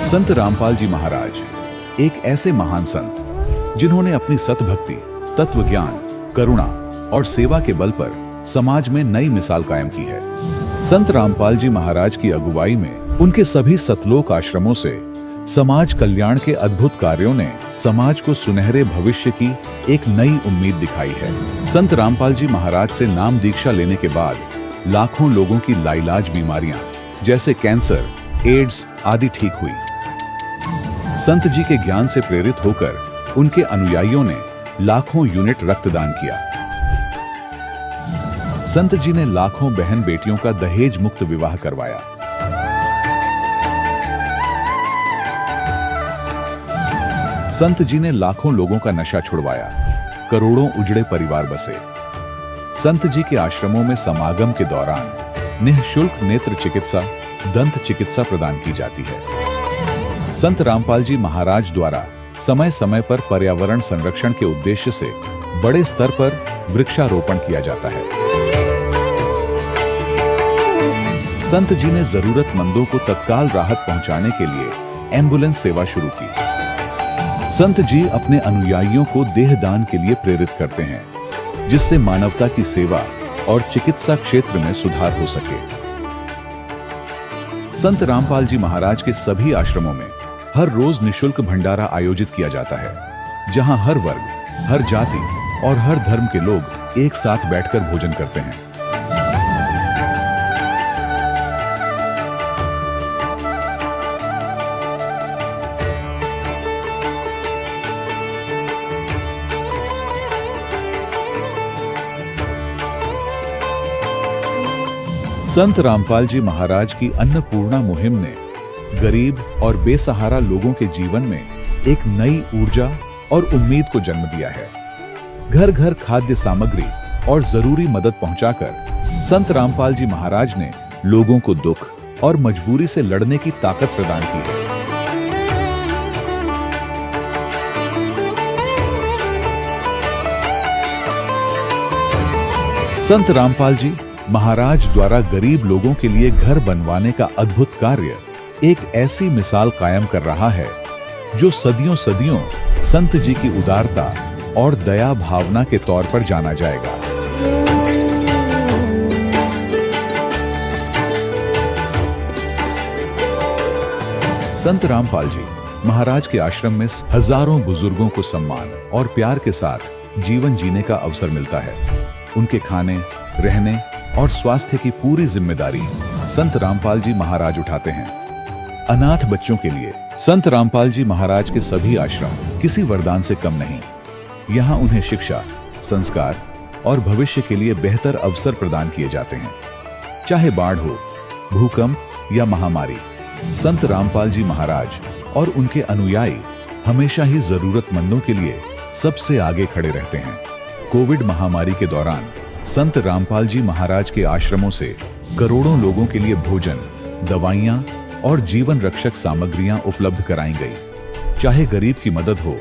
संत रामपाल जी महाराज एक ऐसे महान संत जिन्होंने अपनी सतभक्ति, तत्व ज्ञान, करुणा और सेवा के बल पर समाज में नई मिसाल कायम की है। संत रामपाल जी महाराज की अगुवाई में उनके सभी सतलोक आश्रमों से समाज कल्याण के अद्भुत कार्यों ने समाज को सुनहरे भविष्य की एक नई उम्मीद दिखाई है। संत रामपाल जी महाराज से नाम दीक्षा लेने के बाद लाखों लोगों की लाइलाज बीमारियां जैसे कैंसर, एड्स आदि ठीक हुई। संत जी के ज्ञान से प्रेरित होकर उनके अनुयायियों ने लाखों यूनिट रक्तदान किया। संत जी ने लाखों बहन बेटियों का दहेज मुक्त विवाह करवाया। संत जी ने लाखों लोगों का नशा छुड़वाया, करोड़ों उजड़े परिवार बसे। संत जी के आश्रमों में समागम के दौरान निःशुल्क नेत्र चिकित्सा, दंत चिकित्सा प्रदान की जाती है। संत रामपाल जी महाराज द्वारा समय समय पर पर्यावरण संरक्षण के उद्देश्य से बड़े स्तर पर वृक्षारोपण किया जाता है। संत जी ने जरूरतमंदों को तत्काल राहत पहुंचाने के लिए एम्बुलेंस सेवा शुरू की। संत जी अपने अनुयायियों को देहदान के लिए प्रेरित करते हैं, जिससे मानवता की सेवा और चिकित्सा क्षेत्र में सुधार हो सके। संत रामपाल जी महाराज के सभी आश्रमों में हर रोज निःशुल्क भंडारा आयोजित किया जाता है, जहां हर वर्ग, हर जाति और हर धर्म के लोग एक साथ बैठकर भोजन करते हैं। संत रामपाल जी महाराज की अन्नपूर्णा मुहिम ने गरीब और बेसहारा लोगों के जीवन में एक नई ऊर्जा और उम्मीद को जन्म दिया है। घर घर खाद्य सामग्री और जरूरी मदद पहुंचाकर संत रामपाल जी महाराज ने लोगों को दुख और मजबूरी से लड़ने की ताकत प्रदान की है। संत रामपाल जी महाराज द्वारा गरीब लोगों के लिए घर बनवाने का अद्भुत कार्य एक ऐसी मिसाल कायम कर रहा है जो सदियों सदियों संत जी की उदारता और दया भावना के तौर पर जाना जाएगा। संत रामपाल जी महाराज के आश्रम में हजारों बुजुर्गों को सम्मान और प्यार के साथ जीवन जीने का अवसर मिलता है। उनके खाने, रहने और स्वास्थ्य की पूरी जिम्मेदारी संत रामपाल जी महाराज उठाते हैं। अनाथ बच्चों के लिए संत रामपाल जी महाराज के सभी आश्रम किसी वरदान से कम नहीं। यहाँ उन्हें शिक्षा, संस्कार और भविष्य के लिए बेहतर अवसर प्रदान किए जाते हैं। चाहे बाढ़ हो, भूकंप या महामारी, संत रामपाल जी महाराज और उनके अनुयायी हमेशा ही जरूरतमंदों के लिए सबसे आगे खड़े रहते हैं। कोविड महामारी के दौरान संत रामपाल जी महाराज के आश्रमों से करोड़ों लोगों के लिए भोजन, दवाइयां और जीवन रक्षक सामग्रियां उपलब्ध कराई गई। चाहे गरीब की मदद हो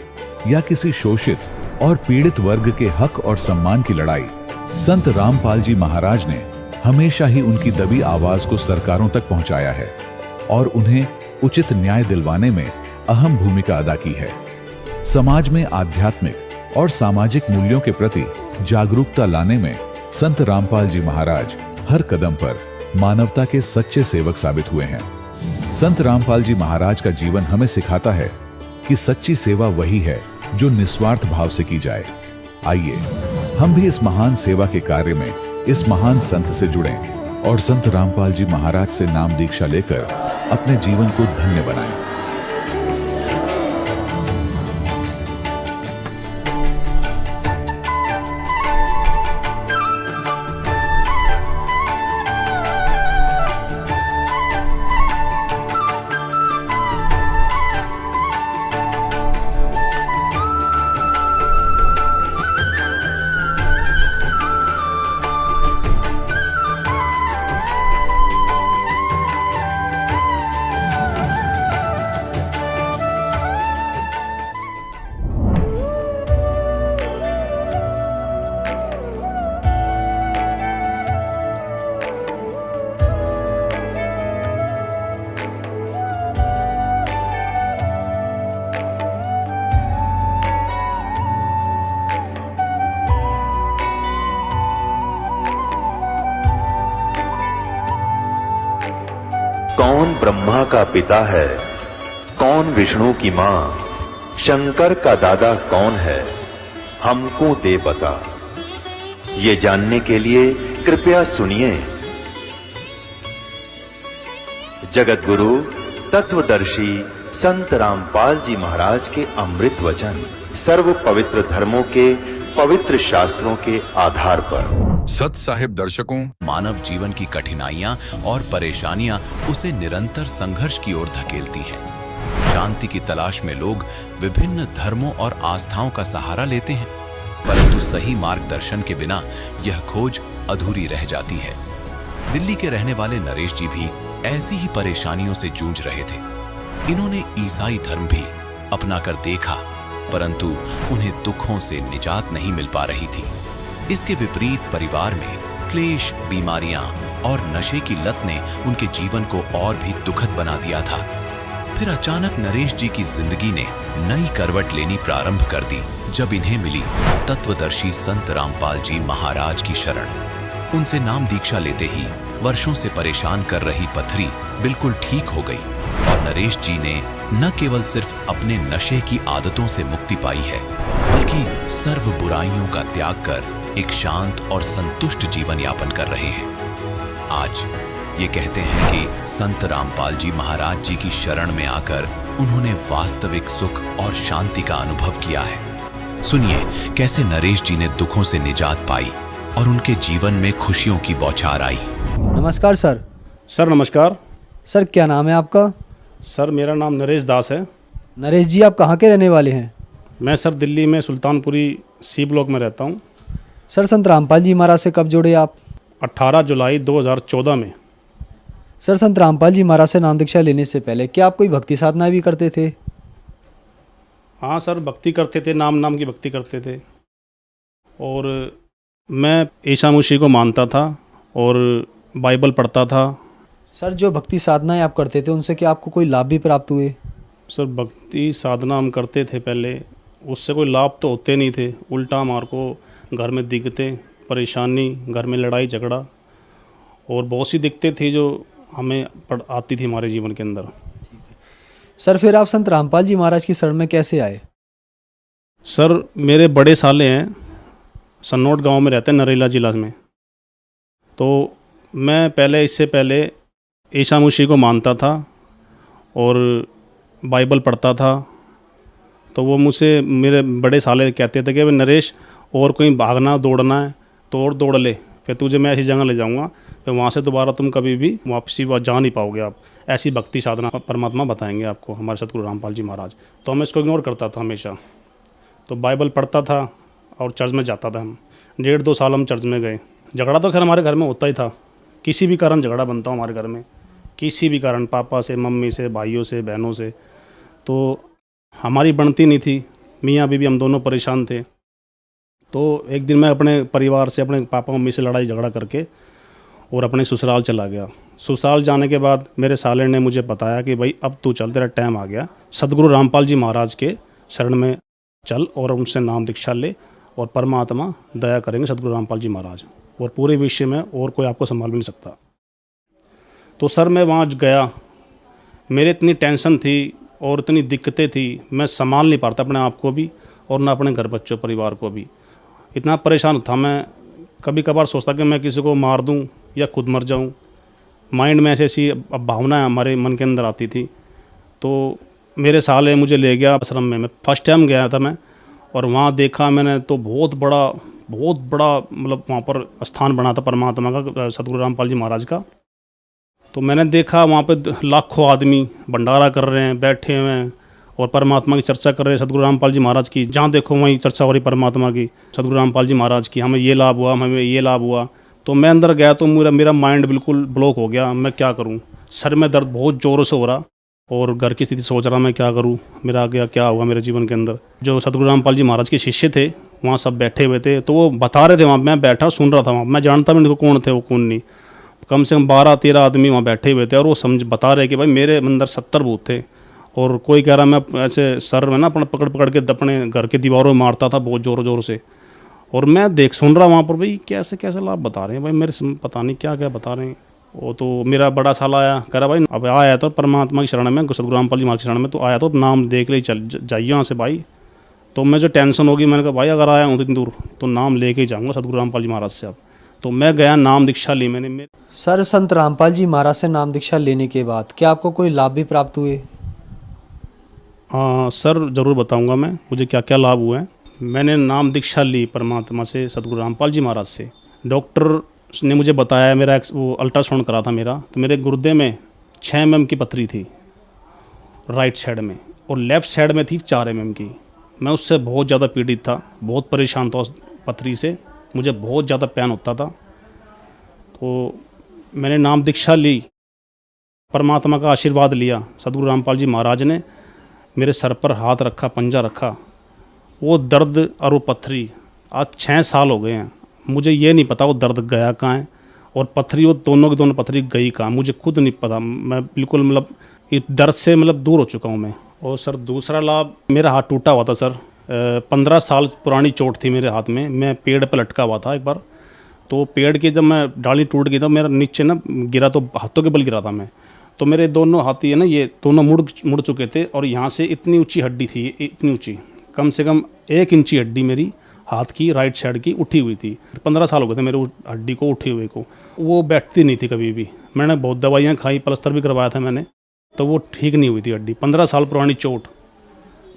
या किसी शोषित और पीड़ित वर्ग के हक और सम्मान की लड़ाई, संत रामपाल जी महाराज ने हमेशा ही उनकी दबी आवाज को सरकारों तक पहुंचाया है और उन्हें उचित न्याय दिलवाने में अहम भूमिका अदा की है। समाज में आध्यात्मिक और सामाजिक मूल्यों के प्रति जागरूकता लाने में संत रामपाल जी महाराज हर कदम पर मानवता के सच्चे सेवक साबित हुए हैं। संत रामपाल जी महाराज का जीवन हमें सिखाता है कि सच्ची सेवा वही है जो निस्वार्थ भाव से की जाए। आइए हम भी इस महान सेवा के कार्य में इस महान संत से जुड़ें और संत रामपाल जी महाराज से नाम दीक्षा लेकर अपने जीवन को धन्य बनाएं। कौन ब्रह्मा का पिता है, कौन विष्णु की मां, शंकर का दादा कौन है, हमको दे बता। ये जानने के लिए कृपया सुनिए। जगत गुरु तत्वदर्शी संत रामपाल जी महाराज के अमृत वचन सर्व पवित्र धर्मों के पवित्र शास्त्रों के आधार पर। सत साहिब दर्शकों, मानव जीवन की कठिनाइयां और परेशानियां उसे निरंतर संघर्ष की ओर धकेलती हैं। शांति की तलाश में लोग विभिन्न धर्मों और आस्थाओं का सहारा लेते हैं, परंतु सही मार्गदर्शन के बिना यह खोज अधूरी रह जाती है। दिल्ली के रहने वाले नरेश जी भी ऐसी ही परेशानियों से जूझ रहे थे। इन्होंने ईसाई धर्म भी अपनाकर देखा, परंतु उन्हें दुखों से निजात नहीं मिल पा रही थी। इसके विपरीत परिवार में क्लेश, बीमारियां और नशे की लत ने उनके जीवन को और भी दुखद बना दिया था। फिर अचानक नरेश जी की जिंदगी ने नई करवट लेनी प्रारंभ कर दी जब इन्हें मिली तत्वदर्शी संत रामपाल जी महाराज की शरण। उनसे नाम दीक्षा लेते ही वर्षों से परेशान कर रही पथरी बिल्कुल ठीक हो गई और नरेश जी ने न केवल सिर्फ अपने नशे की आदतों से मुक्ति पाई है, बल्कि सर्व बुराइयों का त्याग कर एक शांत और संतुष्ट जीवन यापन कर रहे हैं। आज ये कहते हैं कि संत रामपाल जी महाराज जी की शरण में आकर उन्होंने वास्तविक सुख और शांति का अनुभव किया है। सुनिए कैसे नरेश जी ने दुखों से निजात पाई और उनके जीवन में खुशियों की बौछार आई। नमस्कार सर। सर नमस्कार। सर क्या नाम है आपका? सर मेरा नाम नरेश दास है। नरेश जी आप कहाँ के रहने वाले हैं? मैं सर दिल्ली में सुल्तानपुरी सी ब्लॉक में रहता हूँ। सर संत रामपाल जी महाराज से कब जुड़े आप? 18 जुलाई 2014 में। सर संत रामपाल जी महाराज से नाम दीक्षा लेने से पहले क्या आप कोई भक्ति साधना भी करते थे? हाँ सर, भक्ति करते थे, नाम की भक्ति करते थे। और मैं ईसा मसीह को मानता था और बाइबल पढ़ता था। सर जो भक्ति साधनाएं आप करते थे उनसे क्या आपको कोई लाभ भी प्राप्त हुए? सर भक्ति साधना हम करते थे पहले, उससे कोई लाभ तो होते नहीं थे, उल्टा हमारे को घर में दिक्कतें, परेशानी, घर में लड़ाई झगड़ा और बहुत सी दिक्कतें थी जो हमें आती थी हमारे जीवन के अंदर। सर फिर आप संत रामपाल जी महाराज की शरण में कैसे आए? सर मेरे बड़े साले हैं, सन्नौट गांव में रहते हैं, नरेला जिला में। तो मैं इससे पहले ईसा मसीह को मानता था और बाइबल पढ़ता था। तो वो मुझसे, मेरे बड़े साले कहते थे कि भाई नरेश और कहीं भागना दौड़ना है तो और दौड़ ले, फिर तुझे मैं ऐसी जगह ले जाऊंगा फिर वहाँ से दोबारा तुम कभी भी वापसी जा नहीं पाओगे। आप ऐसी भक्ति साधना परमात्मा बताएंगे आपको, हमारे सतगुरु रामपाल जी महाराज। तो मैं इसको इग्नोर करता था हमेशा। तो बाइबल पढ़ता था और चर्च में जाता था। हम 1.5-2 साल हम चर्च में गए। झगड़ा तो खैर हमारे घर में होता ही था, किसी भी कारण झगड़ा बनता हो हमारे घर में, किसी भी कारण, पापा से, मम्मी से, भाइयों से, बहनों से। तो हमारी बनती नहीं थी, मियाँ बीवी हम दोनों परेशान थे। तो एक दिन मैं अपने परिवार से, अपने पापा मम्मी से लड़ाई झगड़ा करके और अपने ससुराल चला गया। ससुराल जाने के बाद मेरे साले ने मुझे बताया कि भाई अब तू चल, तेरा टाइम आ गया, सतगुरु रामपाल जी महाराज के शरण में चल और उनसे नाम दीक्षा ले और परमात्मा दया करेंगे सतगुरु रामपाल जी महाराज, और पूरे विश्व में और कोई आपको संभाल भी नहीं सकता। तो सर मैं वहाँ गया, मेरे इतनी टेंशन थी और इतनी दिक्कतें थी, मैं संभाल नहीं पाता अपने आप को भी और ना अपने घर बच्चों परिवार को भी। इतना परेशान था मैं, कभी कभार सोचता कि मैं किसी को मार दूं या खुद मर जाऊं। माइंड में ऐसी भावना हमारे मन के अंदर आती थी। तो मेरे साले मुझे ले गया आश्रम में। मैं फर्स्ट टाइम गया था मैं, और वहाँ देखा मैंने तो बहुत बड़ा मतलब वहाँ पर स्थान बना था परमात्मा का, सतगुरु रामपाल जी महाराज का। तो मैंने देखा वहाँ पे लाखों आदमी भंडारा कर रहे हैं, बैठे हुए हैं और परमात्मा की चर्चा कर रहे हैं, सतगुरु रामपाल जी महाराज की। जहाँ देखो वहीं चर्चा हो रही परमात्मा की, सतगुरु रामपाल जी महाराज की, हमें ये लाभ हुआ, हमें ये लाभ हुआ। तो मैं अंदर गया तो मेरा माइंड बिल्कुल ब्लॉक हो गया। मैं क्या करूँ, सर में दर्द बहुत ज़ोरों से हो रहा और घर की स्थिति सोच रहा मैं क्या करूँ, मेरा आगे क्या हुआ मेरे जीवन के अंदर। जो सतगुरु रामपाल जी महाराज के शिष्य थे वहाँ सब बैठे हुए थे, तो वो बता रहे थे, वहाँ मैं बैठा सुन रहा था। वहाँ मैं जानता भी नहीं कौन थे वो कौन नहीं, कम से कम 12-13 आदमी वहाँ बैठे हुए थे और वो बता रहे कि भाई मेरे अंदर 70 भूत थे। और कोई कह रहा मैं ऐसे सर में ना अपना पकड़ के अपने घर के दीवारों में मारता था बहुत ज़ोर से। और मैं सुन रहा वहाँ पर भाई कैसे लाभ बता रहे हैं भाई, मेरे पता नहीं क्या बता रहे हैं। वो तो मेरा बड़ा साला आया, कह रहा भाई अब आया तो परमात्मा की शरण में, सतगुरु रामपाल जी महाराज की शरण में तो आया तो नाम देख ले, चल जाइए यहाँ से भाई। तो मैं जो टेंशन होगी, मैंने कहा भाई अगर आया हूँ तो इतनी दूर तो नाम लेके ही जाऊँगा सतगुरु रामपाल जी महाराज से। अब तो मैं गया, नाम दीक्षा ली मैंने। सर संत रामपाल जी महाराज से नाम दीक्षा लेने के बाद क्या आपको कोई लाभ भी प्राप्त हुए? हाँ सर, ज़रूर बताऊँगा मैं मुझे क्या क्या लाभ हुए हैं। मैंने नाम दीक्षा ली परमात्मा से, सतगुरु रामपाल जी महाराज से। डॉक्टर ने मुझे बताया, मेरा वो अल्ट्रासाउंड करा था मेरा, तो मेरे गुर्दे में 6 mm की पथरी थी राइट साइड में, और लेफ़्ट साइड में थी 4 mm की। मैं उससे बहुत ज़्यादा पीड़ित था, बहुत परेशान था उस पथरी से, मुझे बहुत ज़्यादा पेन होता था। तो मैंने नाम दीक्षा ली, परमात्मा का आशीर्वाद लिया। सतगुरु रामपाल जी महाराज ने मेरे सर पर हाथ रखा, पंजा रखा, वो दर्द और वो पथरी आज 6 साल हो गए हैं। मुझे ये नहीं पता वो दर्द गया कहाँ है और पथरी, वो दोनों की दोनों पथरी गई कहाँ, मुझे खुद नहीं पता। मैं बिल्कुल मतलब इस दर्द से मतलब दूर हो चुका हूँ मैं। और सर दूसरा लाभ, मेरा हाथ टूटा हुआ था सर, 15 साल पुरानी चोट थी मेरे हाथ में। मैं पेड़ पर लटका हुआ था एक बार, तो पेड़ की जब मैं डाली टूट गई तो मेरा नीचे ना गिरा, तो हाथों के बल गिरा था मैं। तो मेरे दोनों हाथ है ना, ये दोनों मुड़ चुके थे, और यहाँ से इतनी ऊंची हड्डी थी, इतनी ऊंची, कम से कम 1 इंची हड्डी मेरी हाथ की राइट साइड की उठी हुई थी। 15 साल हो गए थे मेरे हड्डी को उठी हुए को, वो बैठती नहीं थी कभी भी। मैंने बहुत दवाइयाँ खाई, प्लास्टर भी करवाया था मैंने, तो वो ठीक नहीं हुई थी हड्डी। 15 साल पुरानी चोट।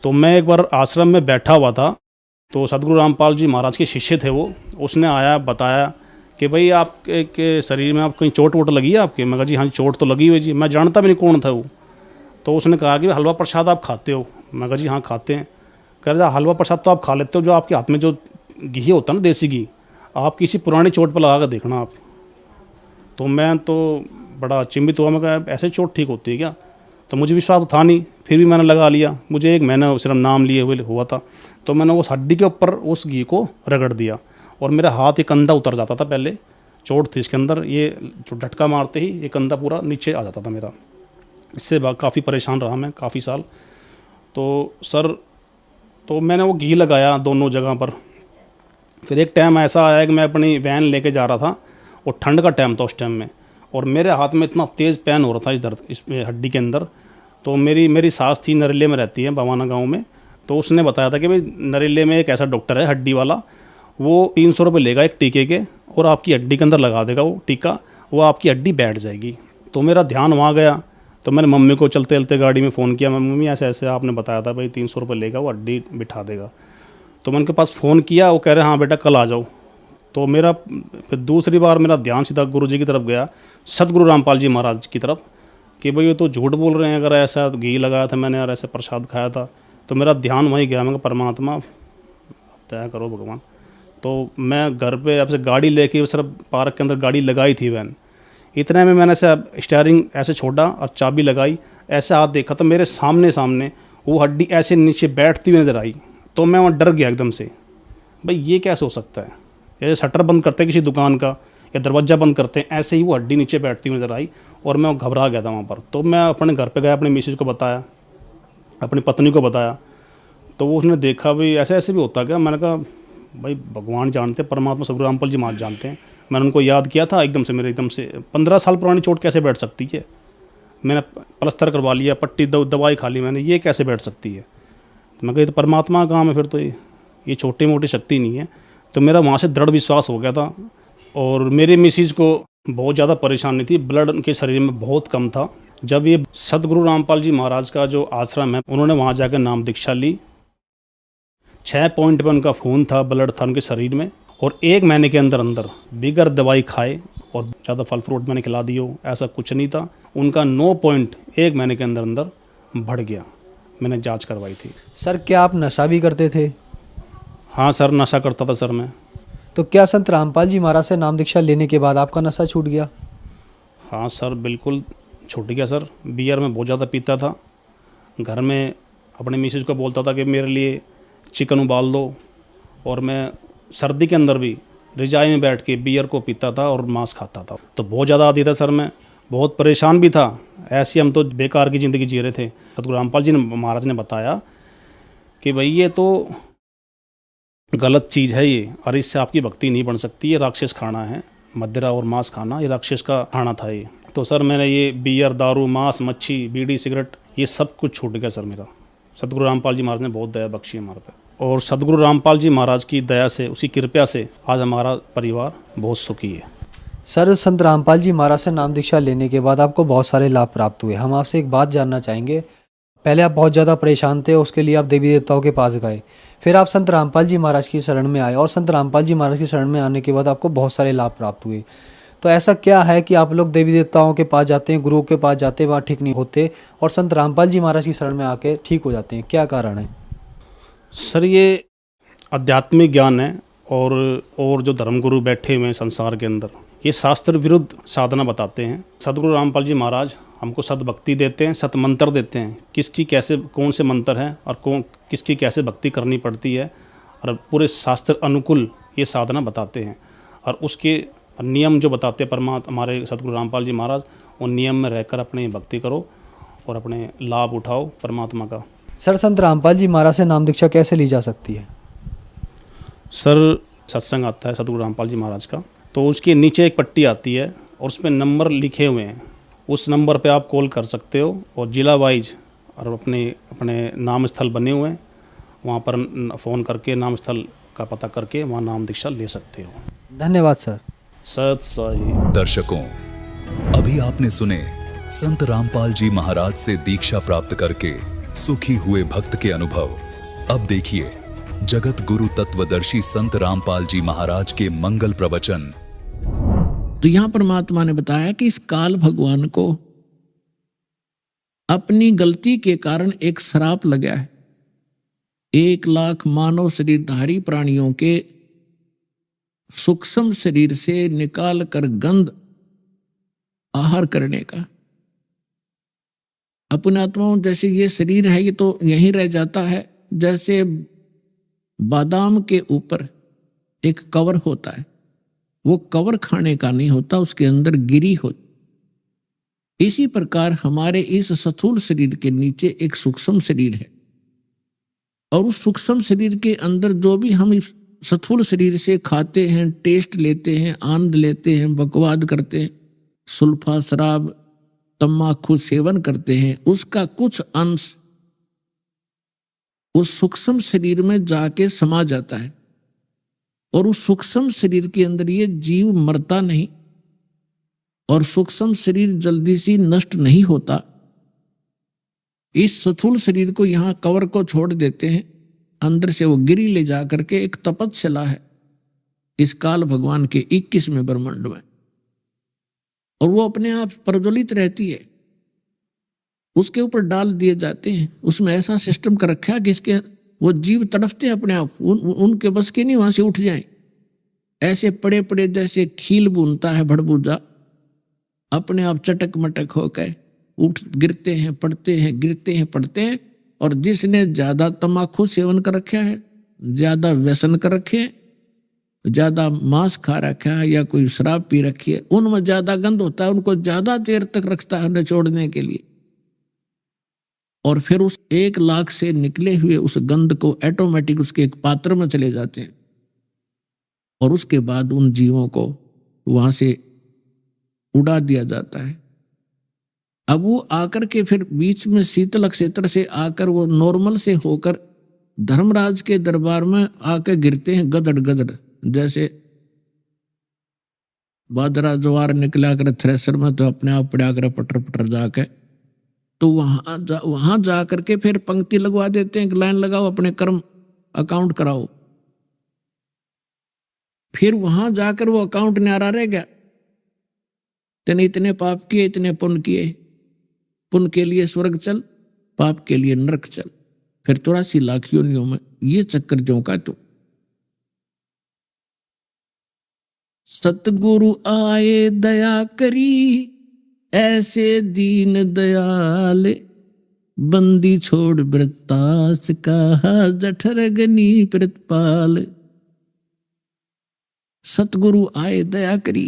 तो मैं एक बार आश्रम में बैठा हुआ था, तो सतगुरु रामपाल जी महाराज के शिष्य थे वो, उसने आया बताया कि भाई आपके शरीर में आप कहीं चोट वोट लगी है आपके? मैं कहा जी हाँ चोट तो लगी हुई जी। मैं जानता भी नहीं कौन था वो। तो उसने कहा कि हलवा प्रसाद आप खाते हो? मैं कहा जी हाँ खाते हैं। कह रहा हलवा प्रसाद तो आप खा लेते हो, जो आपके हाथ में जो घी होता है ना, देसी घी, आप किसी पुरानी चोट पर लगा कर देखना आप। तो मैं तो बड़ा चिंबित हुआ, मैं कहा ऐसे चोट ठीक होती है क्या? तो मुझे विश्वास तो था नहीं, फिर भी मैंने लगा लिया। मुझे 1 महीना सिर्फ नाम लिए हुए हुआ था, तो मैंने उस हड्डी के ऊपर उस घी को रगड़ दिया, और मेरा हाथ एक कंधा उतर जाता था। पहले चोट थी इसके अंदर, ये झटका मारते ही ये कंधा पूरा नीचे आ जाता था मेरा। इससे काफ़ी परेशान रहा मैं काफ़ी साल। तो सर, तो मैंने वो घी लगाया दोनों जगह पर। फिर एक टाइम ऐसा आया कि मैं अपनी वैन लेके जा रहा था, और ठंड का टाइम था उस टाइम में, और मेरे हाथ में इतना तेज़ पेन हो रहा था इस दर्द, इस हड्डी के अंदर। तो मेरी सास थी, नरेले में रहती है, बवाना गांव में। तो उसने बताया था कि भाई नरेले में एक ऐसा डॉक्टर है हड्डी वाला, वो 300 रुपये लेगा एक टीके के, और आपकी हड्डी के अंदर लगा देगा वो टीका, वो आपकी हड्डी बैठ जाएगी। तो मेरा ध्यान वहाँ गया। तो मैंने मम्मी को चलते चलते गाड़ी में फ़ोन किया, मम्मी ऐसे ऐसे आपने बताया था भाई 300 रुपये लेगा, वो हड्डी बिठा देगा। तो मैं उनके पास फ़ोन किया, वो कह रहे हाँ बेटा कल आ जाओ। तो मेरा फिर दूसरी बार मेरा ध्यान सीधा गुरु जी की तरफ गया, सतगुरु रामपाल जी महाराज की तरफ, कि भाई ये तो झूठ बोल रहे हैं, अगर ऐसा घी लगाया था मैंने और ऐसे प्रसाद खाया था। तो मेरा ध्यान वहीं गया, मैं परमात्मा तय करो भगवान। तो मैं घर पे आपसे गाड़ी लेके सिर्फ पार्क के अंदर गाड़ी लगाई थी वैन, इतने में मैंने ऐसे स्टीयरिंग ऐसे छोड़ा और चाबी लगाई, ऐसे हाथ देखा तो मेरे सामने वो हड्डी ऐसे नीचे बैठती हुई नजर आई। तो मैं वहाँ डर गया एकदम से, भाई ये कैसे हो सकता है? ये शटर बंद करते हैं किसी दुकान का या दरवाज़ा बंद करते हैं, ऐसे ही वो हड्डी नीचे बैठती हुई नजर आई, और मैं घबरा गया था वहाँ पर। तो मैं अपने घर पे गया, अपनी मिसेज को बताया, अपनी पत्नी को बताया। तो वो उसने देखा भाई ऐसे ऐसे भी होता क्या? मैंने कहा भाई भगवान जानते हैं, परमात्मा सतगुरु रामपाल जी महाराज जानते हैं। मैंने उनको याद किया था, एकदम से 15 साल पुरानी चोट कैसे बैठ सकती है? मैंने प्लास्टर करवा लिया, पट्टी दवाई खा ली मैंने, ये कैसे बैठ सकती है? मैं कहा तो परमात्मा का काम है, फिर तो ये छोटी मोटी शक्ति नहीं है। तो मेरा वहाँ से दृढ़ विश्वास हो गया था। और मेरी मिसिज को बहुत ज़्यादा परेशानी थी, ब्लड उनके शरीर में बहुत कम था। जब ये सतगुरु रामपाल जी महाराज का जो आश्रम है, उन्होंने वहाँ जाकर नाम दीक्षा ली। 6 पॉइंट पर उनका खून था, ब्लड था उनके शरीर में, और 1 महीने के अंदर बिगर दवाई खाए और ज़्यादा फल फ्रूट मैंने खिला दिए हो, ऐसा कुछ नहीं था। उनका 9 पॉइंट 1 महीने के अंदर बढ़ गया। मैंने जांच करवाई थी। सर क्या आप नशा भी करते थे? हाँ सर, नशा करता था सर मैं। तो क्या संत रामपाल जी महाराज से नाम दीक्षा लेने के बाद आपका नशा छूट गया? हाँ सर, बिल्कुल छूट गया सर। बियर में बहुत ज़्यादा पीता था। घर में अपने मिसेज को बोलता था कि मेरे लिए चिकन उबाल दो, और मैं सर्दी के अंदर भी रजाई में बैठ के बियर को पीता था और मांस खाता था। तो बहुत ज़्यादा आदी था सर मैं, बहुत परेशान भी था। ऐसी हम तो बेकार की ज़िंदगी जी रहे थे। सतगुरु रामपाल जी महाराज ने बताया कि भाई ये तो गलत चीज़ है ये, और इससे आपकी भक्ति नहीं बन सकती, ये राक्षस खाना है। मदिरा और मांस खाना ये राक्षस का खाना था ये। तो सर मैंने ये बियर, दारू, मांस, मच्छी, बीड़ी, सिगरेट ये सब कुछ छूट गया सर मेरा। सतगुरु रामपाल जी महाराज ने बहुत दया बख्शी हमारे पे, और सतगुरु रामपाल जी महाराज की दया से, उसकी कृपा से आज हमारा परिवार बहुत सुखी है। सर, संत रामपाल जी महाराज से नाम दीक्षा लेने के बाद आपको बहुत सारे लाभ प्राप्त हुए। हम आपसे एक बात जानना चाहेंगे। पहले आप बहुत ज़्यादा परेशान थे, उसके लिए आप देवी देवताओं के पास गए, फिर आप संत रामपाल जी महाराज की शरण में आए, और संत रामपाल जी महाराज की शरण में आने के बाद आपको बहुत सारे लाभ प्राप्त हुए। तो ऐसा क्या है कि आप लोग देवी देवताओं के पास जाते हैं, गुरुओं के पास जाते हैं, वहाँ ठीक नहीं होते, और संत रामपाल जी महाराज की शरण में आके ठीक हो जाते हैं? क्या कारण है? सर ये आध्यात्मिक ज्ञान है, और जो धर्मगुरु बैठे हुए हैं संसार के अंदर, ये शास्त्र विरुद्ध साधना बताते हैं। सतगुरु रामपाल जी महाराज हमको सतभक्ति देते हैं, सत मंत्र देते हैं, किसकी कैसे कौन से मंत्र हैं और किसकी कैसे भक्ति करनी पड़ती है, और पूरे शास्त्र अनुकूल ये साधना बताते हैं। और उसके नियम जो बताते हैं परमात्मा हमारे सतगुरु रामपाल जी महाराज, उन नियम में रहकर अपनी भक्ति करो और अपने लाभ उठाओ परमात्मा का। सर, संत रामपाल जी महाराज से नाम दीक्षा कैसे ली जा सकती है? सर सत्संग आता है सतगुरु रामपाल जी महाराज का, तो उसके नीचे एक पट्टी आती है और उसमें नंबर लिखे हुए हैं। उस नंबर पे आप कॉल कर सकते हो, और जिला वाइज और अपने नाम स्थल बने हुए हैं, वहाँ पर फ़ोन करके नाम स्थल का पता करके वहाँ नाम दीक्षा ले सकते हो। धन्यवाद सर। सत साई। दर्शकों, अभी आपने सुने संत रामपाल जी महाराज से दीक्षा प्राप्त करके सुखी हुए भक्त के अनुभव। अब देखिए जगत गुरु तत्वदर्शी संत रामपाल जी महाराज के मंगल प्रवचन। तो यहां परमात्मा ने बताया कि इस काल भगवान को अपनी गलती के कारण एक श्राप लगा है। 1 लाख मानव शरीरधारी प्राणियों के सूक्ष्म शरीर से निकाल कर गंध आहार करने का। अपने आत्माओं जैसे ये शरीर है, ये तो यहीं रह जाता है। जैसे बादाम के ऊपर एक कवर होता है, वो कवर खाने का नहीं होता, उसके अंदर गिरी होती। इसी प्रकार हमारे इस स्थूल शरीर के नीचे एक सूक्ष्म शरीर है, और उस सूक्ष्म शरीर के अंदर जो भी हम इस स्थूल शरीर से खाते हैं, टेस्ट लेते हैं, आनंद लेते हैं, बकवाद करते हैं, सुल्फा, शराब, तम्बाकू सेवन करते हैं, उसका कुछ अंश उस सूक्ष्म शरीर में जाके समा जाता है। और उस सूक्ष्म शरीर के अंदर ये जीव मरता नहीं, और सूक्ष्म शरीर जल्दी से नष्ट नहीं होता। इस स्थूल शरीर को यहां कवर को छोड़ देते हैं, अंदर से वो गिरी ले जा करके एक तपस्या है इस काल भगवान के 21वें ब्रह्मांड में, और वो अपने आप प्रज्वलित रहती है। उसके ऊपर डाल दिए जाते हैं। उसमें ऐसा सिस्टम कर रखा है कि इसके वो जीव तड़फते हैं अपने आप, उनके बस के नहीं वहां से उठ जाएं। ऐसे पड़े पड़े जैसे खील बुनता है भड़बूजा, अपने आप चटक मटक होकर उठ गिरते हैं, पड़ते हैं, गिरते हैं, पड़ते हैं। और जिसने ज्यादा तम्बाकू सेवन कर रखा है, ज्यादा व्यसन कर रखे हैं, ज्यादा मांस खा रखा है या कोई शराब पी रखी है, उनमें ज्यादा गंध होता है, उनको ज्यादा देर तक रखता है निचोड़ने के लिए। और फिर उस 1 लाख से निकले हुए उस गंध को ऑटोमेटिक उसके एक पात्र में चले जाते हैं, और उसके बाद उन जीवों को वहां से उड़ा दिया जाता है। अब वो आकर के फिर बीच में शीतल क्षेत्र से आकर वो नॉर्मल से होकर धर्मराज के दरबार में आकर गिरते हैं गदड़ गदड़, जैसे बादरा ज्वार निकला कर थ्रेसर में तो अपने आप पड़ा कर पटर पटर जाकर, तो वहां जा करके फिर पंक्ति लगवा देते हैं, लाइन लगाओ, अपने कर्म अकाउंट कराओ। फिर वहां जाकर वो अकाउंट न्यारा रह गया, तेने इतने पाप किए, इतने पुण्य किए, पुण्य के लिए स्वर्ग चल, पाप के लिए नरक चल। फिर 83 लाख योनियों में ये चक्कर जो का तू। सतगुरु आए दया करी, ऐसे दीन दयाल, बंदी छोड़ वृत्तास कहा, जठर गनी प्रतिपाल। सतगुरु आए दया करी,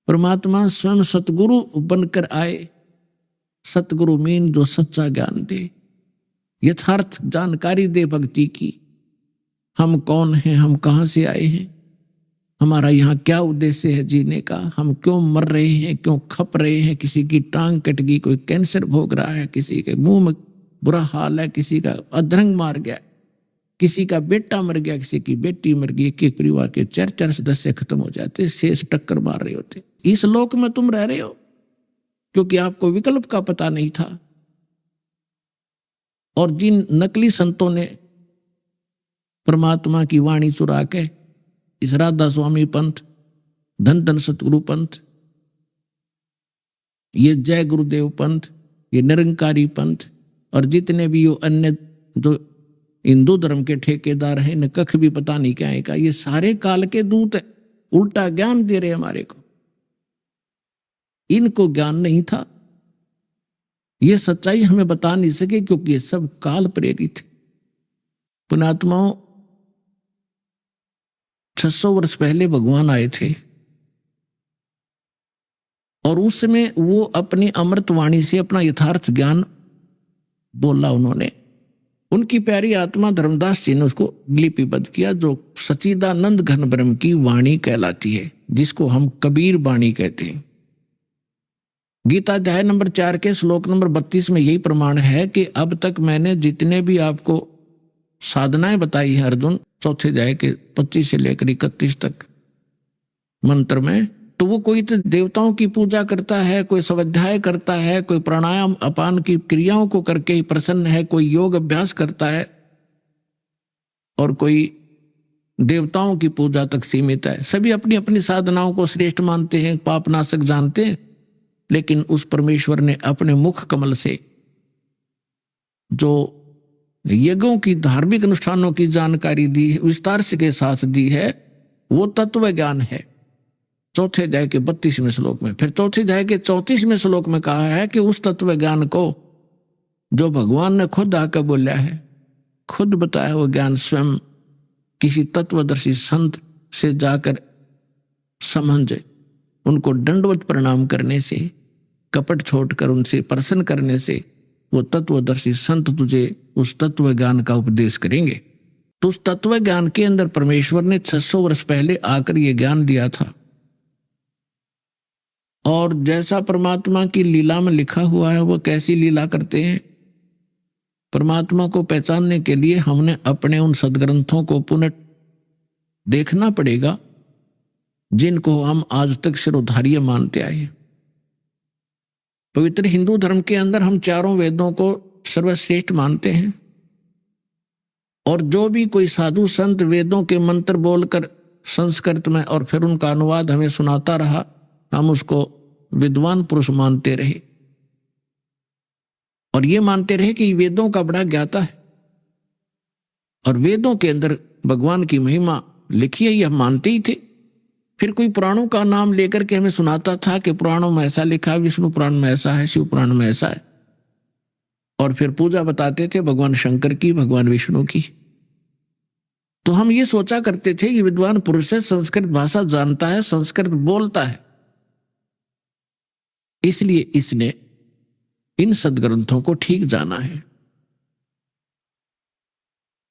परमात्मा स्वयं सतगुरु बनकर आए। सतगुरु मीन जो सच्चा ज्ञान दे, यथार्थ जानकारी दे भक्ति की। हम कौन हैं, हम कहां से आए हैं, हमारा यहाँ क्या उद्देश्य है जीने का, हम क्यों मर रहे हैं, क्यों खप रहे हैं। किसी की टांग कट गई, कोई कैंसर भोग रहा है, किसी के मुंह में बुरा हाल है, किसी का अधरंग मार गया, किसी का बेटा मर गया, किसी की बेटी मर गई। एक परिवार के 4-4 सदस्य खत्म हो जाते, शेष टक्कर मार रहे होते। इस लोक में तुम रह रहे हो क्योंकि आपको विकल्प का पता नहीं था। और जिन नकली संतों ने परमात्मा की वाणी चुरा के इस राधा स्वामी पंथ, धन धन सतगुरु पंथ, ये जय गुरुदेव पंथ, ये निरंकारी पंथ और जितने भी ये अन्य जो हिंदू धर्म के ठेकेदार हैं, न कख भी पता नहीं क्या है का, ये सारे काल के दूत है, उल्टा ज्ञान दे रहे हमारे को। इनको ज्ञान नहीं था, ये सच्चाई हमें बता नहीं सके क्योंकि ये सब काल प्रेरित है। पुण्यात्माओं, 600 वर्ष पहले भगवान आए थे और उस समय वो अपनी अमृत वाणी से अपना यथार्थ ज्ञान बोला उन्होंने। उनकी प्यारी आत्मा धर्मदास जी ने उसको लिपिबद्ध किया, जो सच्चिदानंद घन ब्रह्म की वाणी कहलाती है, जिसको हम कबीर वाणी कहते हैं। गीता अध्याय नंबर 4 के श्लोक नंबर 32 में यही प्रमाण है कि अब तक मैंने जितने भी आपको साधनाएं बताई हैं अर्जुन, चौथे अध्याय के 25 से लेकर 31 तक मंत्र में, तो वो कोई तो देवताओं की पूजा करता है, कोई स्वाध्याय करता है, कोई प्राणायाम अपान की क्रियाओं को करके ही प्रसन्न है, कोई योग अभ्यास करता है और कोई देवताओं की पूजा तक सीमित है। सभी अपनी अपनी साधनाओं को श्रेष्ठ मानते हैं, पापनाशक जानते हैं, लेकिन उस परमेश्वर ने अपने मुख कमल से जो यज्ञों की, धार्मिक अनुष्ठानों की जानकारी दी, विस्तार से के साथ दी है, वो तत्व ज्ञान है। चौथे अध्याय के 32वें श्लोक में। फिर चौथे अध्याय के 34वें श्लोक में कहा है कि उस तत्व ज्ञान को जो भगवान ने खुद आकर बोला है, खुद बताया वो ज्ञान स्वयं किसी तत्वदर्शी संत से जाकर समझे, उनको दंडवत प्रणाम करने से, कपट छोड़कर उनसे प्रसन्न करने से वो तत्वदर्शी संत तुझे उस तत्व ज्ञान का उपदेश करेंगे। तो उस तत्व ज्ञान के अंदर परमेश्वर ने 600 वर्ष पहले आकर ये ज्ञान दिया था। और जैसा परमात्मा की लीला में लिखा हुआ है, वो कैसी लीला करते हैं, परमात्मा को पहचानने के लिए हमने अपने उन सदग्रंथों को पुनः देखना पड़ेगा, जिनको हम आज तक शिरोधार्य मानते आए। पवित्र हिंदू धर्म के अंदर हम चारों वेदों को सर्वश्रेष्ठ मानते हैं, और जो भी कोई साधु संत वेदों के मंत्र बोलकर संस्कृत में और फिर उनका अनुवाद हमें सुनाता रहा, हम उसको विद्वान पुरुष मानते रहे और ये मानते रहे कि वेदों का बड़ा ज्ञाता है और वेदों के अंदर भगवान की महिमा लिखी है, ये हम मानते ही थे। फिर कोई पुराणों का नाम लेकर के हमें सुनाता था कि पुराणों में ऐसा लिखा है, विष्णु पुराण में ऐसा है, शिव पुराण में ऐसा है, और फिर पूजा बताते थे भगवान शंकर की, भगवान विष्णु की। तो हम ये सोचा करते थे कि विद्वान पुरुष है, संस्कृत भाषा जानता है, संस्कृत बोलता है, इसलिए इसने इन सदग्रंथों को ठीक जाना है।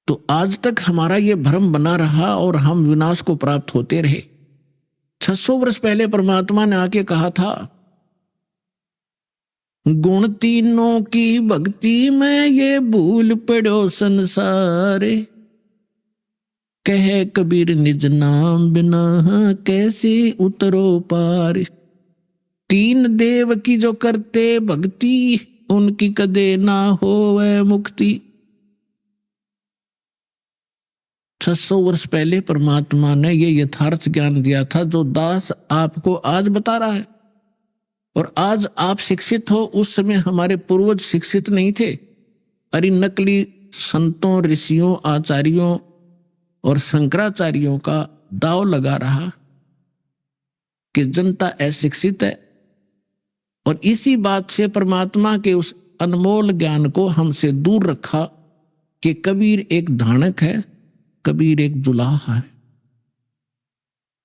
तो आज तक हमारा ये भ्रम बना रहा और हम विनाश को प्राप्त होते रहे। 600 वर्ष पहले परमात्मा ने आके कहा था, गुण तीनों की भक्ति में ये भूल पड़ो संसारे, कहे कबीर निज नाम बिना कैसे उतरो पार। तीन देव की जो करते भक्ति, उनकी कदे ना होवे मुक्ति। 600 वर्ष पहले परमात्मा ने ये यथार्थ ज्ञान दिया था, जो दास आपको आज बता रहा है। और आज आप शिक्षित हो, उस समय हमारे पूर्वज शिक्षित नहीं थे। अरे नकली संतों, ऋषियों, आचार्यों और शंकराचार्यों का दाव लगा रहा कि जनता अशिक्षित है, और इसी बात से परमात्मा के उस अनमोल ज्ञान को हमसे दूर रखा कि कबीर एक धानक है, कबीर एक जुलाहा है,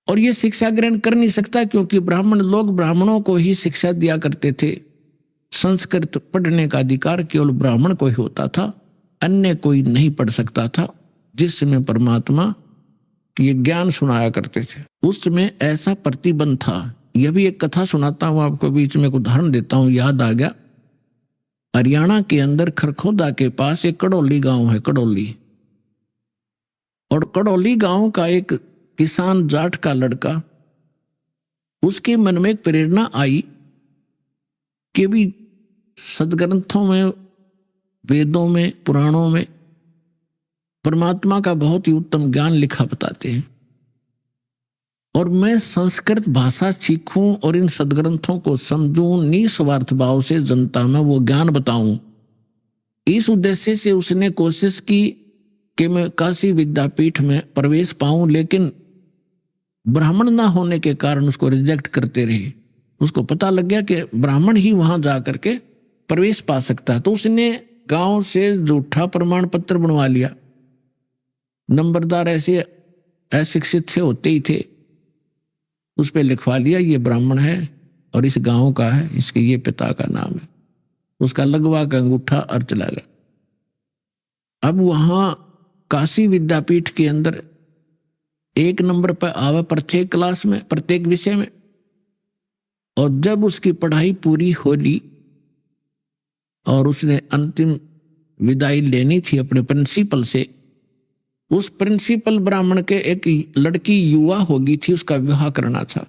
और ये शिक्षा ग्रहण कर नहीं सकता, क्योंकि ब्राह्मण लोग ब्राह्मणों को ही शिक्षा दिया करते थे। संस्कृत पढ़ने का अधिकार केवल ब्राह्मण को ही होता था, अन्य कोई नहीं पढ़ सकता था। जिस समय परमात्मा ये ज्ञान सुनाया करते थे। उसमें ऐसा प्रतिबंध था। यह भी एक कथा सुनाता हूँ आपको, बीच में एक उदाहरण देता हूँ, याद आ गया। हरियाणा के अंदर खरखोदा के पास एक कड़ौली गांव है, कड़ौली। और कड़ौली गांव का एक किसान जाट का लड़का, उसके मन में एक प्रेरणा आई कि भी सदग्रंथों में, वेदों में, पुराणों में परमात्मा का बहुत ही उत्तम ज्ञान लिखा बताते हैं, और मैं संस्कृत भाषा सीखूं और इन सदग्रंथों को समझूं, निस्वार्थ भाव से जनता में वो ज्ञान बताऊं। इस उद्देश्य से उसने कोशिश की कि मैं काशी विद्यापीठ में प्रवेश पाऊं, लेकिन ब्राह्मण ना होने के कारण उसको रिजेक्ट करते रहे। उसको पता लग गया कि ब्राह्मण ही वहां जा करके प्रवेश पा सकता है, तो उसने गांव से झूठा प्रमाण पत्र बनवा लिया। नंबरदार ऐसे अशिक्षित से होते ही थे, उस पर लिखवा लिया ये ब्राह्मण है और इस गांव का है, इसके ये पिता का नाम है। उसका लगवा का अंगूठा और चला गया। अब वहां काशी विद्यापीठ के अंदर 1 नंबर पर आवा प्रत्येक क्लास में, प्रत्येक विषय में। और जब उसकी पढ़ाई पूरी हो ली और उसने अंतिम विदाई लेनी थी अपने प्रिंसिपल से, उस प्रिंसिपल ब्राह्मण के एक लड़की युवा होगी थी, उसका विवाह करना था।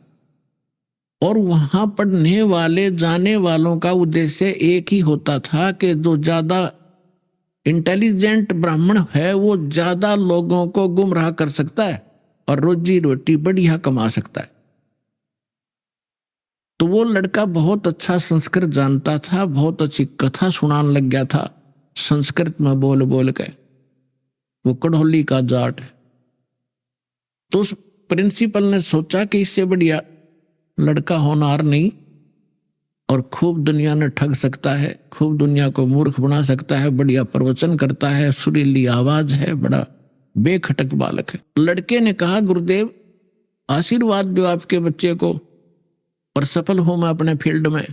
और वहां पढ़ने वाले जाने वालों का उद्देश्य एक ही होता था कि जो ज्यादा इंटेलिजेंट ब्राह्मण है वो ज्यादा लोगों को गुमराह कर सकता है और रोजी रोटी बढ़िया कमा सकता है। तो वो लड़का बहुत अच्छा संस्कृत जानता था, बहुत अच्छी कथा सुनाने लग गया था संस्कृत में बोल बोल के। वो कड़ौली का जाट है। तो उस प्रिंसिपल ने सोचा कि इससे बढ़िया लड़का होनहार नहीं, और खूब दुनिया ने ठग सकता है, खूब दुनिया को मूर्ख बना सकता है, बढ़िया प्रवचन करता है, सुरीली आवाज है, बड़ा बेखटक बालक है। लड़के ने कहा गुरुदेव आशीर्वाद दो आपके बच्चे को और सफल हो मैं अपने फील्ड में।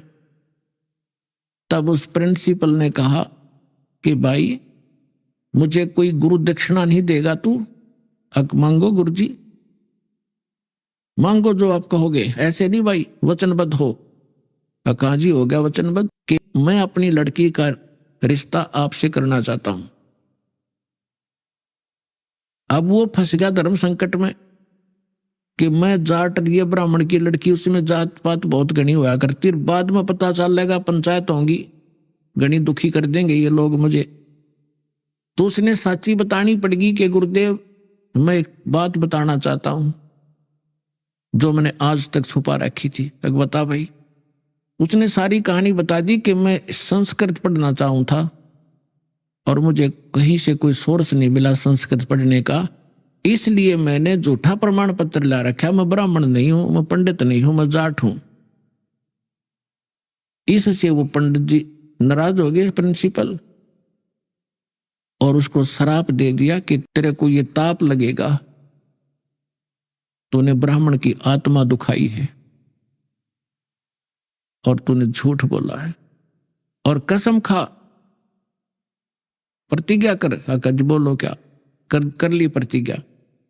तब उस प्रिंसिपल ने कहा कि भाई मुझे कोई गुरु दक्षिणा नहीं देगा तू, मांगो गुरुजी, मांगो जो आप कहोगे, ऐसे नहीं भाई, वचनबद्ध हो। कहा जी हो गया वचनबद्ध कि मैं अपनी लड़की का रिश्ता आपसे करना चाहता हूं। अब वो फंस गया धर्म संकट में कि मैं जाट ये ब्राह्मण की लड़की, उसमें जात पात बहुत घनी हुआ करती, बाद में पता चल लेगा पंचायत होंगी, घनी दुखी कर देंगे ये लोग मुझे। तो उसने साची बतानी पड़ेगी कि गुरुदेव मैं एक बात बताना चाहता हूं जो मैंने आज तक छुपा रखी थी। तक बता भाई। उसने सारी कहानी बता दी कि मैं संस्कृत पढ़ना चाहूं था और मुझे कहीं से कोई सोर्स नहीं मिला संस्कृत पढ़ने का, इसलिए मैंने झूठा प्रमाण पत्र ला रखा। मैं ब्राह्मण नहीं हूं, मैं पंडित नहीं हूं, मैं जाट हूं। इससे वो पंडित जी नाराज हो गए प्रिंसिपल, और उसको श्राप दे दिया कि तेरे को ये ताप लगेगा, तूने ब्राह्मण की आत्मा दुखाई है और तूने झूठ बोला है, और कसम खा, प्रतिज्ञा कर। कज बोलो क्या कर ली प्रतिज्ञा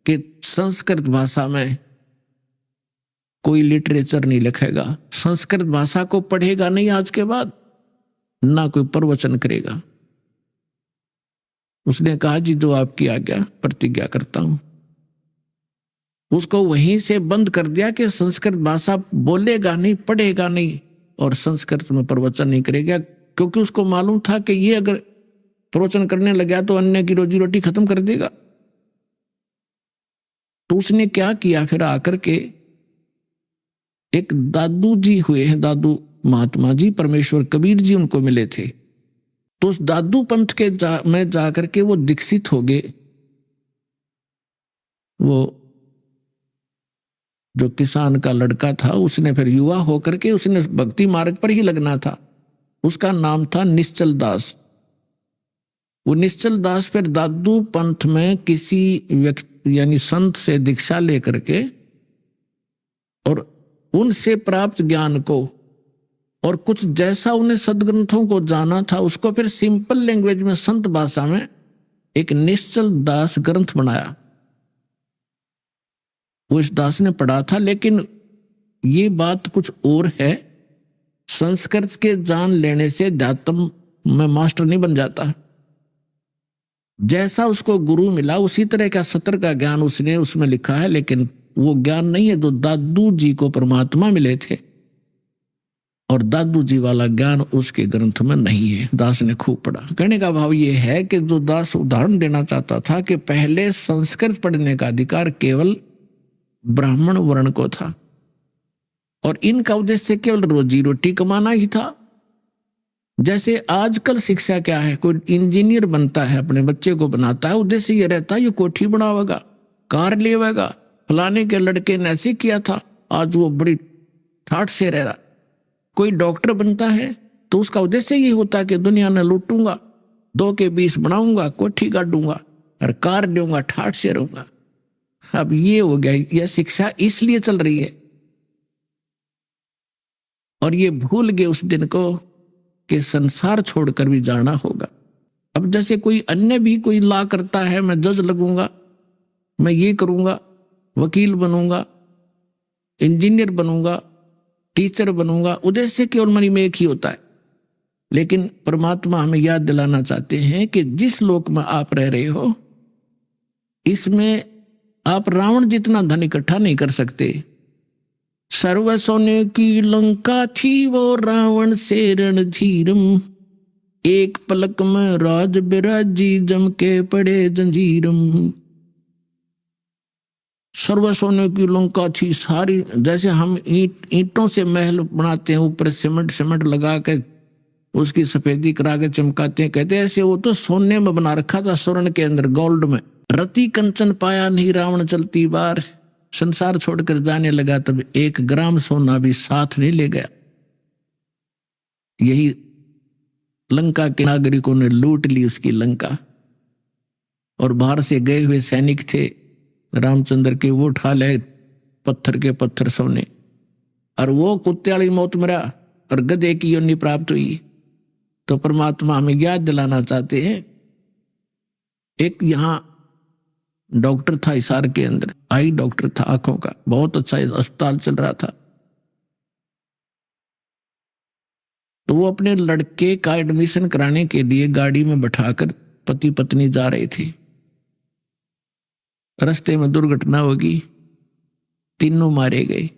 कि संस्कृत भाषा में कोई लिटरेचर नहीं लिखेगा, संस्कृत भाषा को पढ़ेगा नहीं आज के बाद, ना कोई प्रवचन करेगा। उसने कहा जी जो आपकी आज्ञा, प्रतिज्ञा करता हूं। उसको वहीं से बंद कर दिया कि संस्कृत भाषा बोलेगा नहीं, पढ़ेगा नहीं और संस्कृत में प्रवचन नहीं करेगा, क्योंकि उसको मालूम था कि ये अगर प्रवचन करने लगा तो अन्य की रोजी रोटी खत्म कर देगा। तो उसने क्या किया, फिर आकर के एक दादू जी हुए हैं, दादू महात्मा जी, परमेश्वर कबीर जी उनको मिले थे। तो उस दादू पंथ के में जाकर के वो दीक्षित हो गए। वो जो किसान का लड़का था उसने फिर युवा होकर के उसने भक्ति मार्ग पर ही लगना था। उसका नाम था निश्चल दास। वो निश्चल दास फिर दादू पंथ में किसी व्यक्ति यानी संत से दीक्षा लेकर के और उनसे प्राप्त ज्ञान को और कुछ जैसा उन्हें सदग्रंथों को जाना था उसको फिर सिंपल लैंग्वेज में संत भाषा में एक निश्चल दास ग्रंथ बनाया। वो इस दास ने पढ़ा था। लेकिन ये बात कुछ और है, संस्कृत के जान लेने से अध्यात्म में मास्टर नहीं बन जाता। जैसा उसको गुरु मिला उसी तरह का सत्र का ज्ञान उसने उसमें लिखा है, लेकिन वो ज्ञान नहीं है जो दादू जी को परमात्मा मिले थे, और दादू जी वाला ज्ञान उसके ग्रंथ में नहीं है। दास ने खूब पढ़ा। कहने का भाव ये है कि जो दास उदाहरण देना चाहता था कि पहले संस्कृत पढ़ने का अधिकार केवल ब्राह्मण वर्ण को था, और इनका उद्देश्य केवल रोजी रोटी कमाना ही था। जैसे आजकल शिक्षा क्या है, कोई इंजीनियर बनता है, अपने बच्चे को बनाता है, उद्देश्य ये रहता है ये कोठी बनावेगा, कार लेवेगा, फलाने के लड़के ने ऐसे किया था, आज वो बड़ी ठाठ से रह रहा। कोई डॉक्टर बनता है तो उसका उद्देश्य ये होता है कि दुनिया में लूटूंगा, 2 के 20 बनाऊंगा, कोठी गाड़ूंगा और कार लूंगा, ठाठ से रहूंगा। अब ये हो गया, यह शिक्षा इसलिए चल रही है, और ये भूल गए उस दिन को कि संसार छोड़कर भी जाना होगा। अब जैसे कोई अन्य भी कोई ला करता है, मैं जज लगूंगा, मैं ये करूंगा, वकील बनूंगा, इंजीनियर बनूंगा, टीचर बनूंगा, उद्देश्य केवल मन में एक ही होता है। लेकिन परमात्मा हमें याद दिलाना चाहते हैं कि जिस लोक में आप रह रहे हो, इसमें आप रावण जितना धन इकट्ठा नहीं कर सकते। सर्व सोने की लंका थी वो रावण से रणधीरम, एक पलक में राज बिराजी जम के पड़े जंजीरम। सर्व सोने की लंका थी सारी, जैसे हम ईंटों से महल बनाते हैं, ऊपर सीमेंट लगा के उसकी सफेदी करा के चमकाते हैं, कहते हैं ऐसे वो तो सोने में बना रखा था, स्वर्ण के अंदर, गोल्ड में। रति कंचन पाया नहीं रावण चलती बार, संसार छोड़कर जाने लगा तब 1 ग्राम सोना भी साथ नहीं ले गया। यही लंका के नागरिकों ने लूट ली उसकी लंका, और बाहर से गए हुए सैनिक थे रामचंद्र के, वो उठा ले पत्थर के पत्थर सोने, और वो कुत्ते वाली मौत मरा और गधे की योनि प्राप्त हुई। तो परमात्मा हमें याद दिलाना चाहते हैं, एक यहां डॉक्टर था हिसार के अंदर, आई डॉक्टर था आंखों का, बहुत अच्छा अस्पताल चल रहा था। तो वो अपने लड़के का एडमिशन कराने के लिए गाड़ी में बैठाकर पति पत्नी जा रहे थे। रास्ते में दुर्घटना होगी, तीनों मारे गए,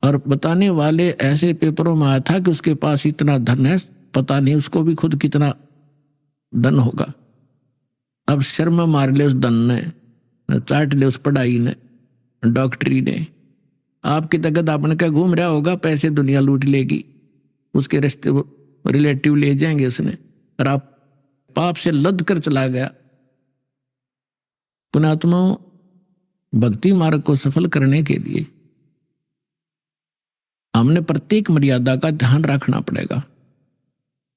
और बताने वाले ऐसे पेपरों में आया था कि उसके पास इतना धन है, पता नहीं उसको भी खुद कितना धन होगा। अब शर्म मार ले उस धन ने, चाट ले उस पढ़ाई ने, डॉक्टरी ने। आपकी तकत आपने क्या घूम रहा होगा, पैसे दुनिया लूट लेगी, उसके रिश्ते रिलेटिव ले जाएंगे उसने, और आप पाप से लद कर चला गया। पुण्यात्माओं, भक्ति मार्ग को सफल करने के लिए हमने प्रत्येक मर्यादा का ध्यान रखना पड़ेगा।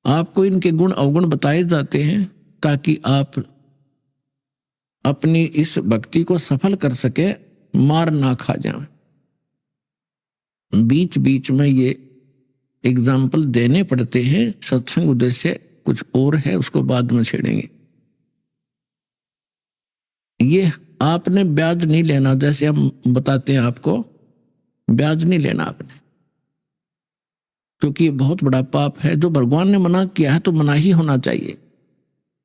आपको इनके गुण अवगुण बताए जाते हैं ताकि आप अपनी इस भक्ति को सफल कर सके, मार ना खा जाए। बीच बीच में ये एग्जाम्पल देने पड़ते हैं, सत्संग उद्देश्य कुछ और है, उसको बाद में छेड़ेंगे। ये आपने ब्याज नहीं लेना, जैसे हम बताते हैं आपको, ब्याज नहीं लेना आपने, क्योंकि ये बहुत बड़ा पाप है। जो भगवान ने मना किया है तो मना ही होना चाहिए।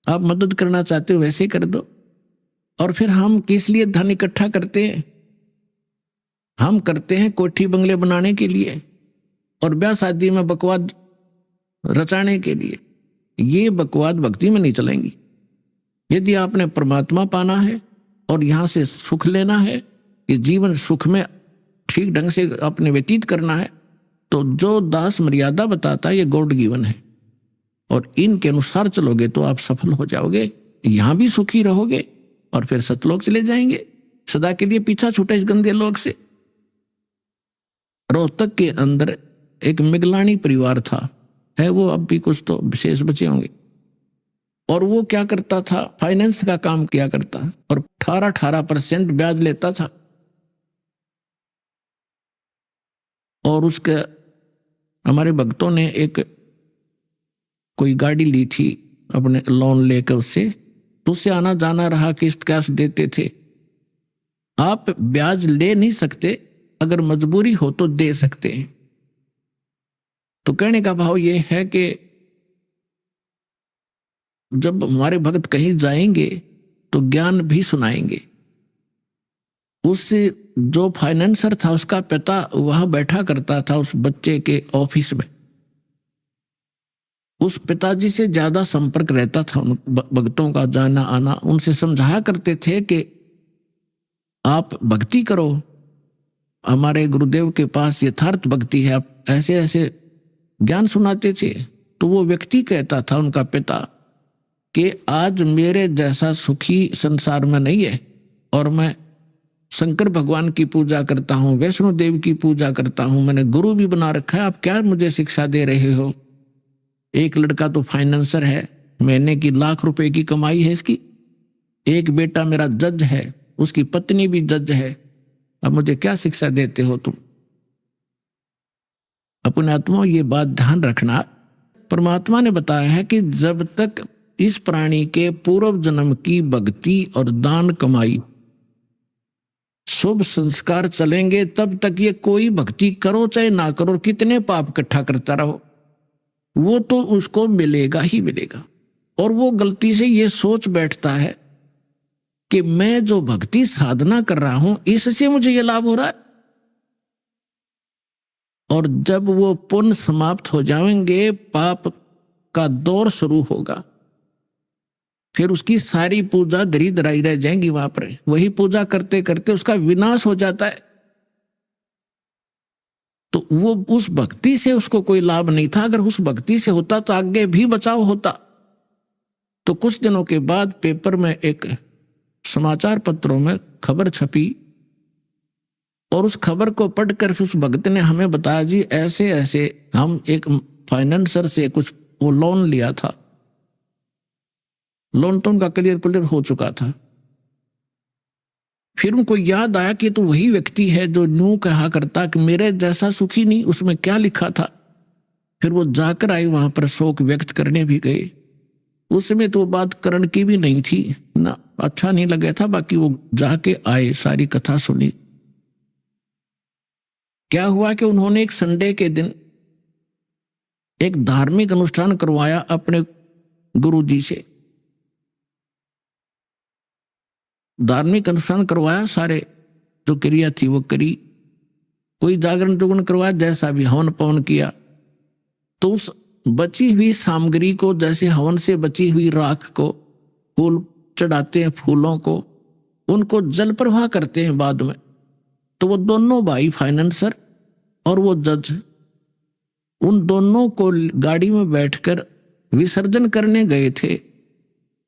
आप मदद करना चाहते हो वैसे कर दो। और फिर हम किस लिए धन इकट्ठा करते हैं? हम करते हैं कोठी बंगले बनाने के लिए और ब्याह शादी में बकवाद रचाने के लिए। ये बकवाद भक्ति में नहीं चलेंगी। यदि आपने परमात्मा पाना है और यहाँ से सुख लेना है, कि जीवन सुख में ठीक ढंग से अपने व्यतीत करना है, तो जो दास मर्यादा बताता है ये गॉड गिवन है, और इनके अनुसार चलोगे तो आप सफल हो जाओगे, यहाँ भी सुखी रहोगे और फिर सतलोक चले जाएंगे, सदा के लिए पीछा छूटा इस गंदे लोक से। रोहतक के अंदर एक मिगलानी परिवार था, है वो अब भी कुछ तो विशेष बचे होंगे, और वो क्या करता था, फाइनेंस का काम किया करता और 18% ब्याज लेता था। और उसके हमारे भक्तों ने एक कोई गाड़ी ली थी अपने लोन लेकर उससे, तो उससे आना जाना रहा, किस्त कैश देते थे। आप ब्याज ले नहीं सकते, अगर मजबूरी हो तो दे सकते हैं। तो कहने का भाव ये है कि जब हमारे भक्त कहीं जाएंगे तो ज्ञान भी सुनाएंगे। उस जो फाइनेंसर था उसका पिता वहां बैठा करता था उस बच्चे के ऑफिस में। उस पिताजी से ज्यादा संपर्क रहता था उन भक्तों का, जाना आना। उनसे समझाया करते थे कि आप भक्ति करो, हमारे गुरुदेव के पास यथार्थ भक्ति है, आप ऐसे ऐसे ज्ञान सुनाते थे। तो वो व्यक्ति कहता था, उनका पिता, कि आज मेरे जैसा सुखी संसार में नहीं है, और मैं शंकर भगवान की पूजा करता हूँ, वैष्णो देवी की पूजा करता हूँ, मैंने गुरु भी बना रखा है, आप क्या मुझे शिक्षा दे रहे हो? एक लड़का तो फाइनेंसर है, महीने की लाख रुपए की कमाई है इसकी। एक बेटा मेरा जज है, उसकी पत्नी भी जज है, अब मुझे क्या शिक्षा देते हो तुम? अपने आत्मा ये बात ध्यान रखना, परमात्मा ने बताया है कि जब तक इस प्राणी के पूर्व जन्म की भक्ति और दान कमाई शुभ संस्कार चलेंगे, तब तक ये कोई भक्ति करो चाहे ना करो, कितने पाप इकट्ठा करता रहो, वो तो उसको मिलेगा ही मिलेगा। और वो गलती से ये सोच बैठता है कि मैं जो भक्ति साधना कर रहा हूं इससे मुझे ये लाभ हो रहा है। और जब वो पुण्य समाप्त हो जाएंगे, पाप का दौर शुरू होगा, फिर उसकी सारी पूजा दरी दराई रह जाएंगी वहां पर। वही पूजा करते करते उसका विनाश हो जाता है। तो वो उस भक्ति से उसको कोई लाभ नहीं था। अगर उस भक्ति से होता तो आगे भी बचाव होता। तो कुछ दिनों के बाद पेपर में, एक समाचार पत्रों में खबर छपी, और उस खबर को पढ़कर उस भक्त ने हमें बताया, जी ऐसे ऐसे हम एक फाइनेंसर से कुछ वो लोन लिया था, लोन तो उनका क्लियर हो चुका था। फिर उनको याद आया कि तो वही व्यक्ति है जो न्यू कहा करता कि मेरे जैसा सुखी नहीं, उसमें क्या लिखा था। फिर वो जाकर आए, वहां पर शोक व्यक्त करने भी गए। उस समय तो बात करण की भी नहीं थी ना, अच्छा नहीं लगा था। बाकी वो जाके आए, सारी कथा सुनी। क्या हुआ कि उन्होंने एक संडे के दिन एक धार्मिक अनुष्ठान करवाया अपने गुरुजी से। धार्मिक अनुष्ठान करवाया, सारे जो क्रिया थी वो करी, कोई जागरण जुगरण करवाया, जैसा भी हवन पवन किया। तो उस बची हुई सामग्री को, जैसे हवन से बची हुई राख को फूल चढ़ाते हैं, फूलों को, उनको जल प्रवाह करते हैं बाद में। तो वो दोनों भाई फाइनेंसर और वो जज, उन दोनों को गाड़ी में बैठकर विसर्जन करने गए थे।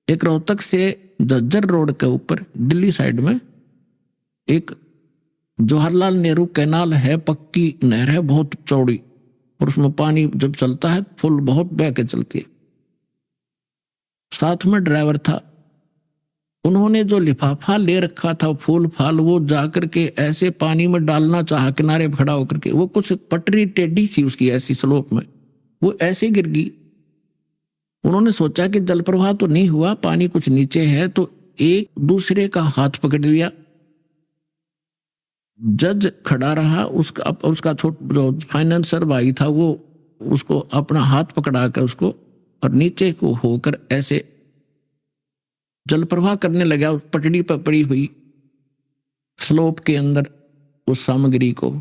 एक रोहतक से झज्जर रोड के ऊपर दिल्ली साइड में एक जवाहरलाल नेहरू कैनाल है, पक्की नहर है, बहुत चौड़ी, और उसमें पानी जब चलता है फुल बहुत बह के चलती है। साथ में ड्राइवर था। उन्होंने जो लिफाफा ले रखा था फूल फाल, वो जाकर के ऐसे पानी में डालना चाहा किनारे पे खड़ा होकर के। वो कुछ पटरी टेढ़ी थी उसकी, ऐसी स्लोप में, वो ऐसे गिर गई। उन्होंने सोचा कि जल प्रवाह तो नहीं हुआ, पानी कुछ नीचे है, तो एक दूसरे का हाथ पकड़ लिया। जज खड़ा रहा, उसका जो फाइनेंसर भाई था वो उसको अपना हाथ पकड़ा कर उसको, और नीचे को होकर ऐसे जल प्रवाह करने लगा उस पटड़ी पर पड़ी हुई स्लोप के अंदर उस सामग्री को।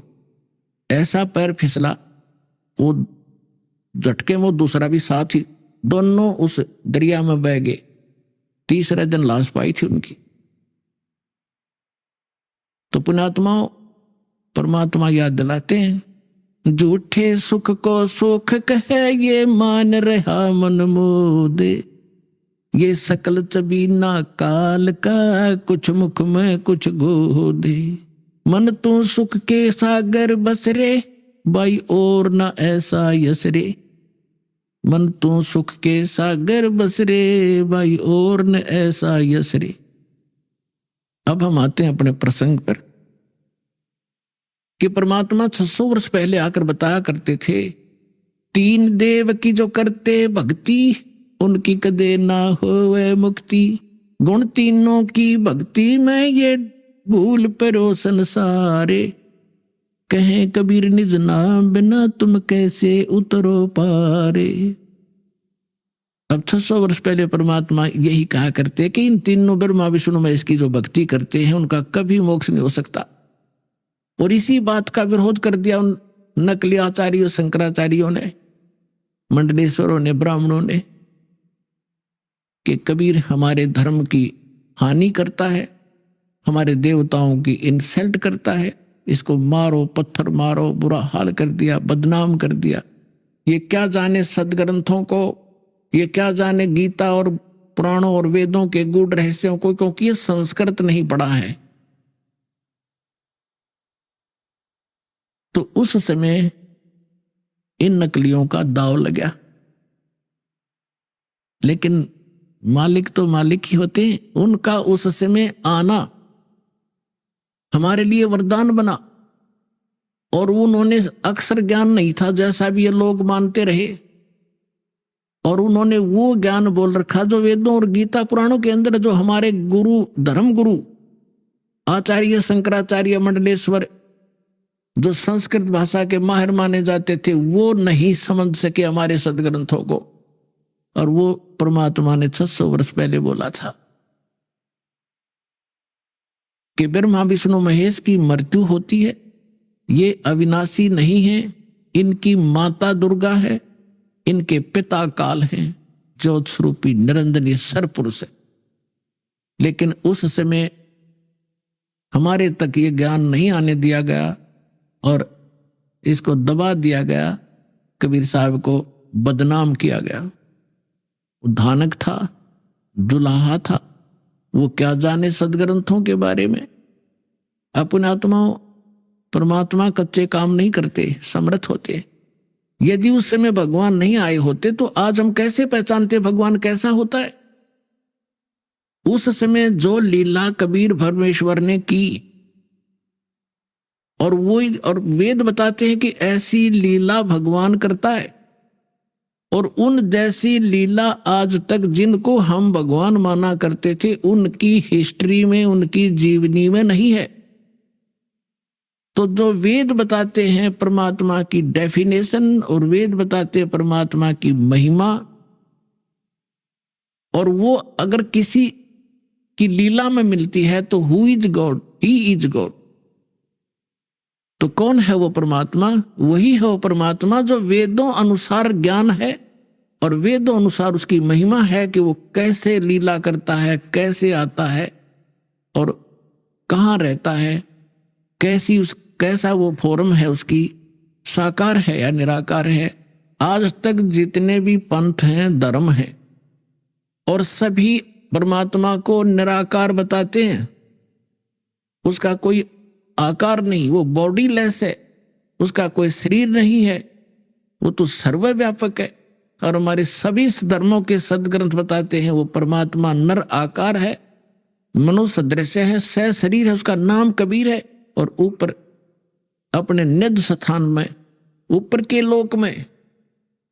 ऐसा पैर फिसला, वो झटके में दूसरा भी साथ ही, दोनों उस दरिया में बह गए। तीसरे दिन लाश पाई थी उनकी। तो पुण्यात्मा परमात्मा याद दिलाते हैं, झूठे सुख को सुख कहे ये मान रहा मन मोदे, ये सकल चबीना काल का कुछ मुख में कुछ गोदे। मन तू सुख के सागर बसरे बाई और न ऐसा यसरे, मन तू सुख के सागर बसरे बाई और न ऐसा यसरे। अब हम आते हैं अपने प्रसंग पर कि परमात्मा 600 वर्ष पहले आकर बताया करते थे, तीन देव की जो करते भक्ति उनकी कदे ना होवे मुक्ति। गुण तीनों की भक्ति में ये भूल परो संसारे, कहें कबीर निज नाम बिना तुम कैसे उतरो पारे। अब 600 वर्ष पहले परमात्मा यही कहा करते कि इन तीनों ब्रह्मा विष्णु महेश की जो भक्ति करते हैं उनका कभी मोक्ष नहीं हो सकता। और इसी बात का विरोध कर दिया उन नकली आचार्यों, शंकराचार्यों ने, मंडलेश्वरों ने, ब्राह्मणों ने, कि कबीर हमारे धर्म की हानि करता है, हमारे देवताओं की इंसल्ट करता है, इसको मारो, पत्थर मारो, बुरा हाल कर दिया, बदनाम कर दिया। ये क्या जाने सदग्रंथों को, ये क्या जाने गीता और पुराणों और वेदों के गूढ़ रहस्यों को, क्योंकि ये संस्कृत नहीं पढ़ा है। तो उस समय इन नकलियों का दाव लगा। लेकिन मालिक तो मालिक ही होते हैं, उनका उस समय आना हमारे लिए वरदान बना। और उन्होंने अक्षर ज्ञान नहीं था जैसा भी ये लोग मानते रहे, और उन्होंने वो ज्ञान बोल रखा जो वेदों और गीता पुराणों के अंदर, जो हमारे गुरु, धर्म गुरु आचार्य शंकराचार्य, मंडलेश्वर, जो संस्कृत भाषा के माहिर माने जाते थे, वो नहीं समझ सके हमारे सदग्रंथों को। और वो परमात्मा ने 600 वर्ष पहले बोला था कि ब्रह्मा विष्णु महेश की मृत्यु होती है, ये अविनाशी नहीं है, इनकी माता दुर्गा है, इनके पिता काल हैं, ज्योत स्वरूपी निरंजनीय सरपुरुष है। लेकिन उस समय हमारे तक ये ज्ञान नहीं आने दिया गया और इसको दबा दिया गया, कबीर साहब को बदनाम किया गया। धानक था, जुलाहा था, वो क्या जाने सदग्रंथों के बारे में। अपने आत्माओं, परमात्मा कच्चे काम नहीं करते, समर्थ होते। यदि उस समय भगवान नहीं आए होते तो आज हम कैसे पहचानते भगवान कैसा होता है। उस समय जो लीला कबीर परमेश्वर ने की, और वेद बताते हैं कि ऐसी लीला भगवान करता है, और उन जैसी लीला आज तक जिनको हम भगवान माना करते थे उनकी हिस्ट्री में, उनकी जीवनी में नहीं है। तो जो वेद बताते हैं परमात्मा की डेफिनेशन, और वेद बताते हैं परमात्मा की महिमा, और वो अगर किसी की लीला में मिलती है तो who is God, he is God. तो कौन है वो परमात्मा? वही है वो परमात्मा जो वेदों अनुसार ज्ञान है और वेदों अनुसार उसकी महिमा है कि वो कैसे लीला करता है, कैसे आता है और कहाँ रहता है, कैसा वो फॉर्म है उसकी, साकार है या निराकार है। आज तक जितने भी पंथ हैं, धर्म हैं, और सभी परमात्मा को निराकार बताते हैं। उसका कोई आकार नहीं, वो बॉडीलेस है, उसका कोई शरीर नहीं है, वो तो सर्वव्यापक है। और हमारे सभी धर्मों के सदग्रंथ बताते हैं वो परमात्मा नर आकार है, मनुष्य सदृश है, सह शरीर है, उसका नाम कबीर है। और ऊपर अपने निज स्थान में, ऊपर के लोक में,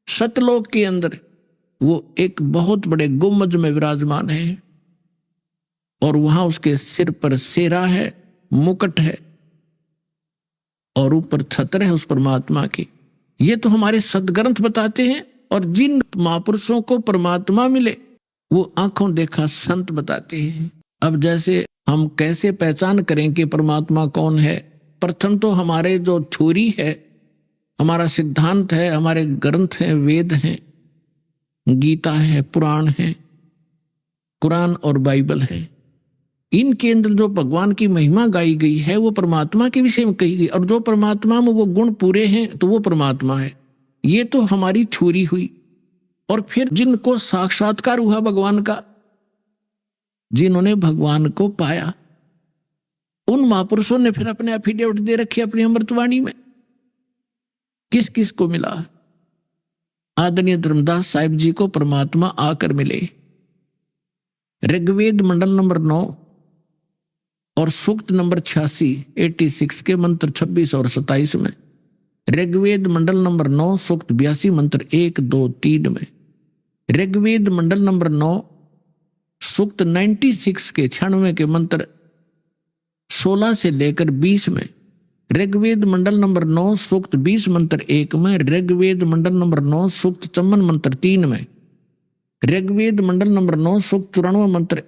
सतलोक के अंदर वो एक बहुत बड़े गुम्बद में विराजमान है, और वहां उसके सिर पर सेरा है, मुकुट है, और ऊपर छत्र है उस परमात्मा की। ये तो हमारे सदग्रंथ बताते हैं। और जिन महापुरुषों को परमात्मा मिले वो आंखों देखा संत बताते हैं। अब जैसे हम कैसे पहचान करें कि परमात्मा कौन है? प्रथम तो हमारे जो थ्योरी है, हमारा सिद्धांत है, हमारे ग्रंथ हैं, वेद हैं, गीता है, पुराण है, कुरान और बाइबल है। इनके अंदर जो भगवान की महिमा गाई गई है वो परमात्मा के विषय में कही गई, और जो परमात्मा में वो गुण पूरे हैं तो वो परमात्मा है। ये तो हमारी थ्योरी हुई। और फिर जिनको साक्षात्कार हुआ भगवान का, जिन्होंने भगवान को पाया, उन महापुरुषों ने फिर अपने एफिडेविट दे रखे अपनी अमृतवाणी में। किस किस को मिला? आदरणीय धर्मदास साहिब जी को परमात्मा आकर मिले। ऋग्वेद मंडल नंबर 9 और सूक्त नंबर 86 के मंत्र 26 और 27 में, ऋग्वेद मंडल नंबर 9 सूक्त 82 मंत्र 1, 2, 3 में, ऋग्वेद मंडल नंबर 9 सूक्त 96 के 96 के मंत्र 16 से लेकर 20 में, ऋग्वेद मंडल नंबर 9 सूक्त 20 मंत्र 1 में, ऋग्वेद मंडल नंबर 9 सूक्त 54 मंत्र 3 में, ऋग्वेद मंडल नंबर 9 सूक्त 94 मंत्र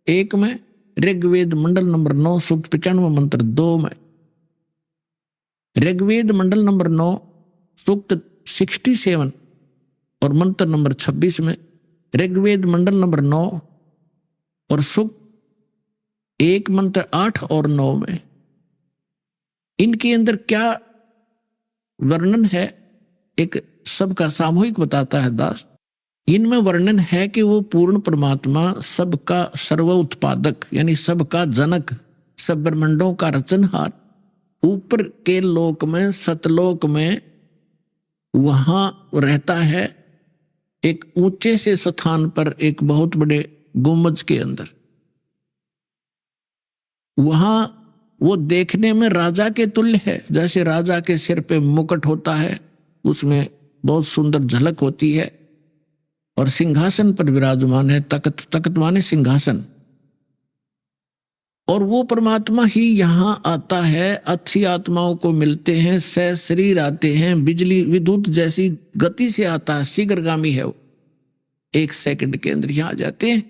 1 में, ऋग्वेद मंडल नंबर 9 सूक्त 95 मंत्र 2 में, ऋग्वेद मंडल नंबर 9 सूक्त 67 और मंत्र नंबर 26 में, ऋग्वेद मंडल नंबर 9 और सूक्त 1 मंत्र 8 और 9 में। इनके अंदर क्या वर्णन है, एक सबका सामूहिक बताता है दास। इनमें वर्णन है कि वो पूर्ण परमात्मा सबका सर्व उत्पादक यानी सबका जनक, सब ब्रह्मांडों का रचनहार, ऊपर के लोक में सतलोक में वहां रहता है, एक ऊंचे से स्थान पर एक बहुत बड़े गुंबज के अंदर। वहां वो देखने में राजा के तुल्य है, जैसे राजा के सिर पे मुकुट होता है, उसमें बहुत सुंदर झलक होती है, और सिंहासन पर विराजमान है। तख्त, तख्त माने सिंहासन। और वो परमात्मा ही यहां आता है, अच्छी आत्माओं को मिलते हैं, शरीर आते हैं, बिजली विद्युत जैसी गति से आता है, शीघ्रगामी है वो, 1 सेकंड के अंदर यहां आ जाते हैं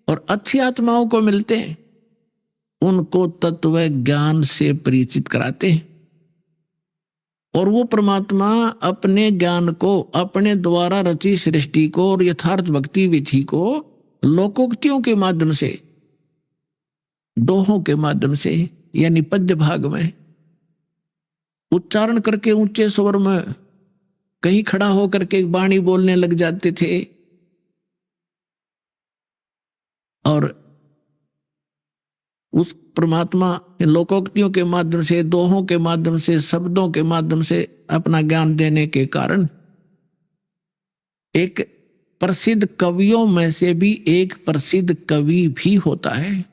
और अच्छी आत्माओं को मिलते हैं, उनको तत्व ज्ञान से परिचित कराते हैं। और वो परमात्मा अपने ज्ञान को, अपने द्वारा रची सृष्टि को और यथार्थ भक्ति विधि को लोकोक्तियों के माध्यम से, दोहों के माध्यम से, यानी पद्य भाग में उच्चारण करके ऊंचे स्वर में कहीं खड़ा होकर के वाणी बोलने लग जाते थे, और उस परमात्मा लोकोक्तियों के माध्यम से, दोहों के माध्यम से, शब्दों के माध्यम से अपना ज्ञान देने के कारण एक प्रसिद्ध कवियों में से भी एक प्रसिद्ध कवि भी होता है,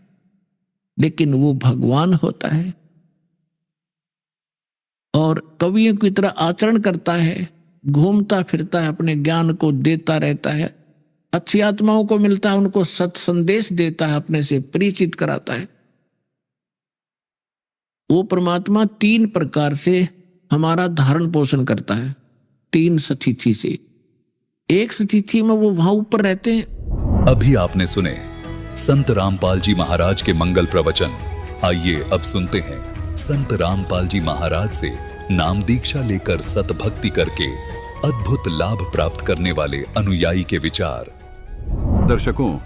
लेकिन वो भगवान होता है और कवियों की तरह आचरण करता है, घूमता फिरता है, अपने ज्ञान को देता रहता है, अच्छी आत्माओं को मिलता है, उनको सत संदेश देता है, अपने से परिचित कराता है। वो परमात्मा 3 प्रकार से हमारा धारण पोषण करता है, 3 स्थिति से। एक स्थिति में वो वहां ऊपर रहते हैं। अभी आपने सुने संत रामपाल जी महाराज के मंगल प्रवचन। आइए अब सुनते हैं संत रामपाल जी महाराज से नाम दीक्षा लेकर सतभक्ति करके अद्भुत लाभ प्राप्त करने वाले अनुयायी के विचार। दर्शकों,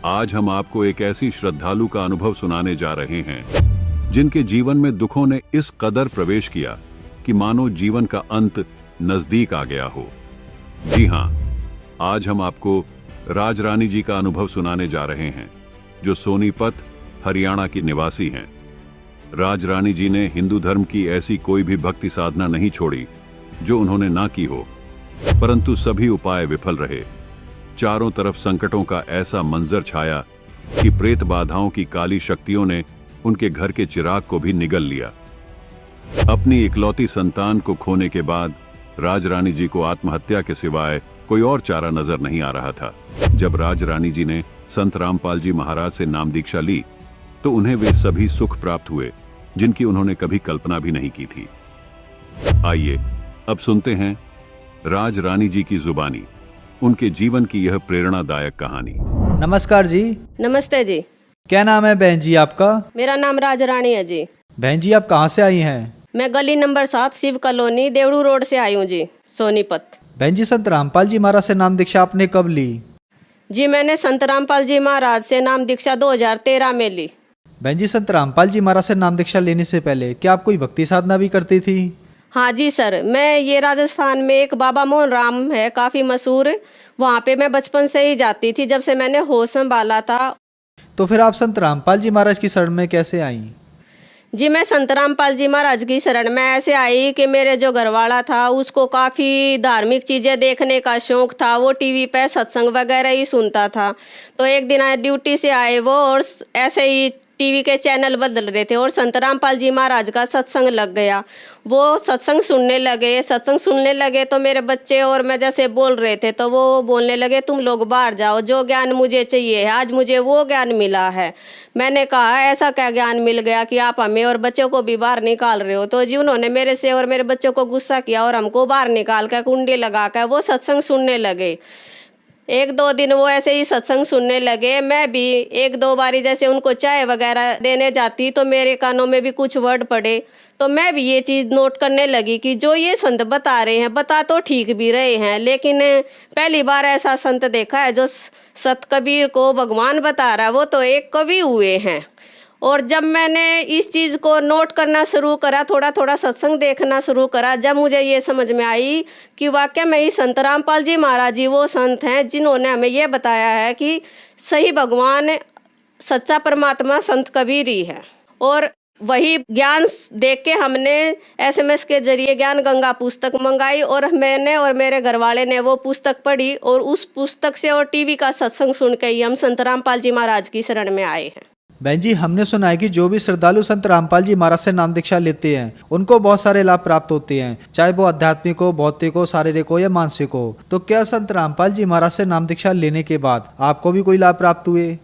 आज हम आपको एक ऐसी श्रद्धालु का अनुभव सुनाने जा रहे हैं जिनके जीवन में दुखों ने इस कदर प्रवेश किया कि मानो जीवन का अंत नजदीक आ गया हो। जी हां, आज हम आपको राजरानी जी का अनुभव सुनाने जा रहे हैं, जो सोनीपत, हरियाणा की निवासी हैं। राजरानी जी ने हिंदू धर्म की ऐसी कोई भी भक्ति साधना नहीं छोड़ी जो उन्होंने ना की हो, परंतु सभी उपाय विफल रहे। चारों तरफ संकटों का ऐसा मंजर छाया कि प्रेत बाधाओं की काली शक्तियों ने उनके घर के चिराग को भी निगल लिया। अपनी इकलौती संतान को खोने के बाद राजरानी जी को आत्महत्या के सिवाय कोई और चारा नजर नहीं आ रहा था। जब राजरानी जी ने संत रामपाल जी महाराज से नाम दीक्षा ली तो उन्हें वे सभी सुख प्राप्त हुए जिनकी उन्होंने कभी कल्पना भी नहीं की थी। आइए अब सुनते हैं राजरानी जी की जुबानी उनके जीवन की यह प्रेरणादायक कहानी। नमस्कार जी। नमस्ते जी। क्या नाम है बहन जी आपका? मेरा नाम राजरानी है जी। बहन जी आप कहाँ से आई हैं? मैं गली नंबर 7 शिव कॉलोनी देवड़ू रोड से आई हूँ जी, सोनीपत। बहन जी संत रामपाल जी महाराज से नाम दीक्षा आपने कब ली? जी मैंने संत रामपाल जी महाराज से नाम दीक्षा 2013 में ली। बहन जी संत रामपाल जी महाराज से नाम दीक्षा लेने से पहले क्या आप कोई भक्ति साधना भी करती थी? हाँ जी सर, मैं ये राजस्थान में एक बाबा मोहन राम है, काफ़ी मशहूर, वहाँ पे मैं बचपन से ही जाती थी जब से मैंने होश संभाला था। तो फिर आप संत रामपाल जी महाराज की शरण में कैसे आई? जी मैं संत रामपाल जी महाराज की शरण में ऐसे आई कि मेरे जो घरवाला था उसको काफ़ी धार्मिक चीज़ें देखने का शौक़ था, वो टीवी पे सत्संग वगैरह ही सुनता था। तो एक दिन ड्यूटी से आए वो और ऐसे ही टीवी के चैनल बदल रहे थे और संत रामपाल जी महाराज का सत्संग लग गया। वो सत्संग सुनने लगे तो मेरे बच्चे और मैं जैसे बोल रहे थे तो वो बोलने लगे तुम लोग बाहर जाओ, जो ज्ञान मुझे चाहिए है आज मुझे वो ज्ञान मिला है। मैंने कहा ऐसा क्या ज्ञान मिल गया कि आप हमें और बच्चों को भी बाहर निकाल रहे हो। तो जी उन्होंने मेरे से और मेरे बच्चों को गुस्सा किया और हमको बाहर निकाल कर कुंडी लगा कर वो सत्संग सुनने लगे। 1-2 दिन वो ऐसे ही सत्संग सुनने लगे। मैं भी 1-2 बारी जैसे उनको चाय वगैरह देने जाती तो मेरे कानों में भी कुछ वर्ड पड़े, तो मैं भी ये चीज़ नोट करने लगी कि जो ये संत बता रहे हैं बता तो ठीक भी रहे हैं, लेकिन पहली बार ऐसा संत देखा है जो सत कबीर को भगवान बता रहा है, वो तो एक कवि हुए हैं। और जब मैंने इस चीज़ को नोट करना शुरू करा, थोड़ा थोड़ा सत्संग देखना शुरू करा, जब मुझे ये समझ में आई कि वाकई में ही संत रामपाल जी महाराज जी वो संत हैं जिन्होंने हमें ये बताया है कि सही भगवान सच्चा परमात्मा संत कबीर ही है। और वही ज्ञान देख के हमने SMS के जरिए ज्ञान गंगा पुस्तक मंगाई और मैंने और मेरे घर वाले ने वो पुस्तक पढ़ी और उस पुस्तक से और टीवी का सत्संग सुन के ही हम संत रामपाल जी महाराज की शरण में आए हैं। बहन जी, हमने सुना है कि जो भी श्रद्धालु संत रामपाल जी महाराज से नाम दीक्षा लेते हैं उनको बहुत सारे लाभ प्राप्त होते हैं, चाहे वो आध्यात्मिक हो, भौतिक हो, शारीरिक हो या मानसिक हो। तो क्या संत रामपाल जी महाराज से नाम दीक्षा लेने के बाद आपको भी कोई लाभ प्राप्त हुए?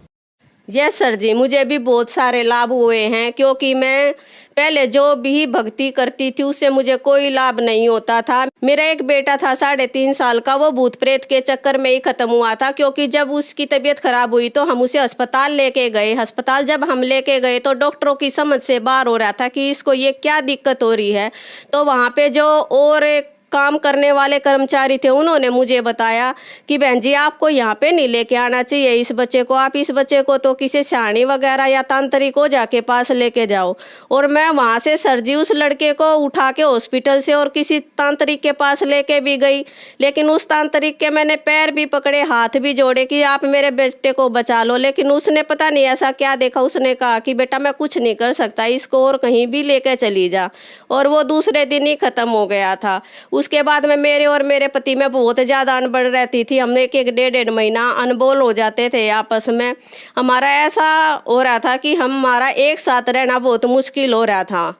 यस सर जी, मुझे भी बहुत सारे लाभ हुए हैं, क्योंकि मैं पहले जो भी भक्ति करती थी उससे मुझे कोई लाभ नहीं होता था। मेरा एक बेटा था 3.5 साल का, वो भूत प्रेत के चक्कर में ही खत्म हुआ था, क्योंकि जब उसकी तबीयत खराब हुई तो हम उसे अस्पताल लेके गए। अस्पताल जब हम लेके गए तो डॉक्टरों की समझ से बाहर हो रहा था कि इसको ये क्या दिक्कत हो रही है। तो वहाँ पे जो और काम करने वाले कर्मचारी थे उन्होंने मुझे बताया कि बहन जी आपको यहाँ पे नहीं लेके आना चाहिए इस बच्चे को, आप इस बच्चे को तो किसी शाणी वगैरह या तांत्रिक को जाके पास लेके जाओ। और मैं वहाँ से सर जी उस लड़के को उठा के हॉस्पिटल से और किसी तांत्रिक के पास लेके भी गई, लेकिन उस तांत्रिक के मैंने पैर भी पकड़े, हाथ भी जोड़े कि आप मेरे बेटे को बचा लो, लेकिन उसने पता नहीं ऐसा क्या देखा, उसने कहा कि बेटा मैं कुछ नहीं कर सकता, इसको और कहीं भी लेके चली जा। और वो दूसरे दिन ही खत्म हो गया था। उसके बाद में मेरे और मेरे पति में बहुत ज़्यादा अनबन रहती थी। हमने एक 1-1.5 महीना अनबोल हो जाते थे आपस में। हमारा ऐसा हो रहा था कि हमारा एक साथ रहना बहुत मुश्किल हो रहा था।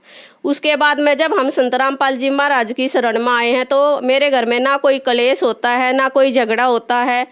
उसके बाद में जब हम संत रामपाल जी महाराज की शरण में आए हैं तो मेरे घर में ना कोई कलेश होता है, ना कोई झगड़ा होता है।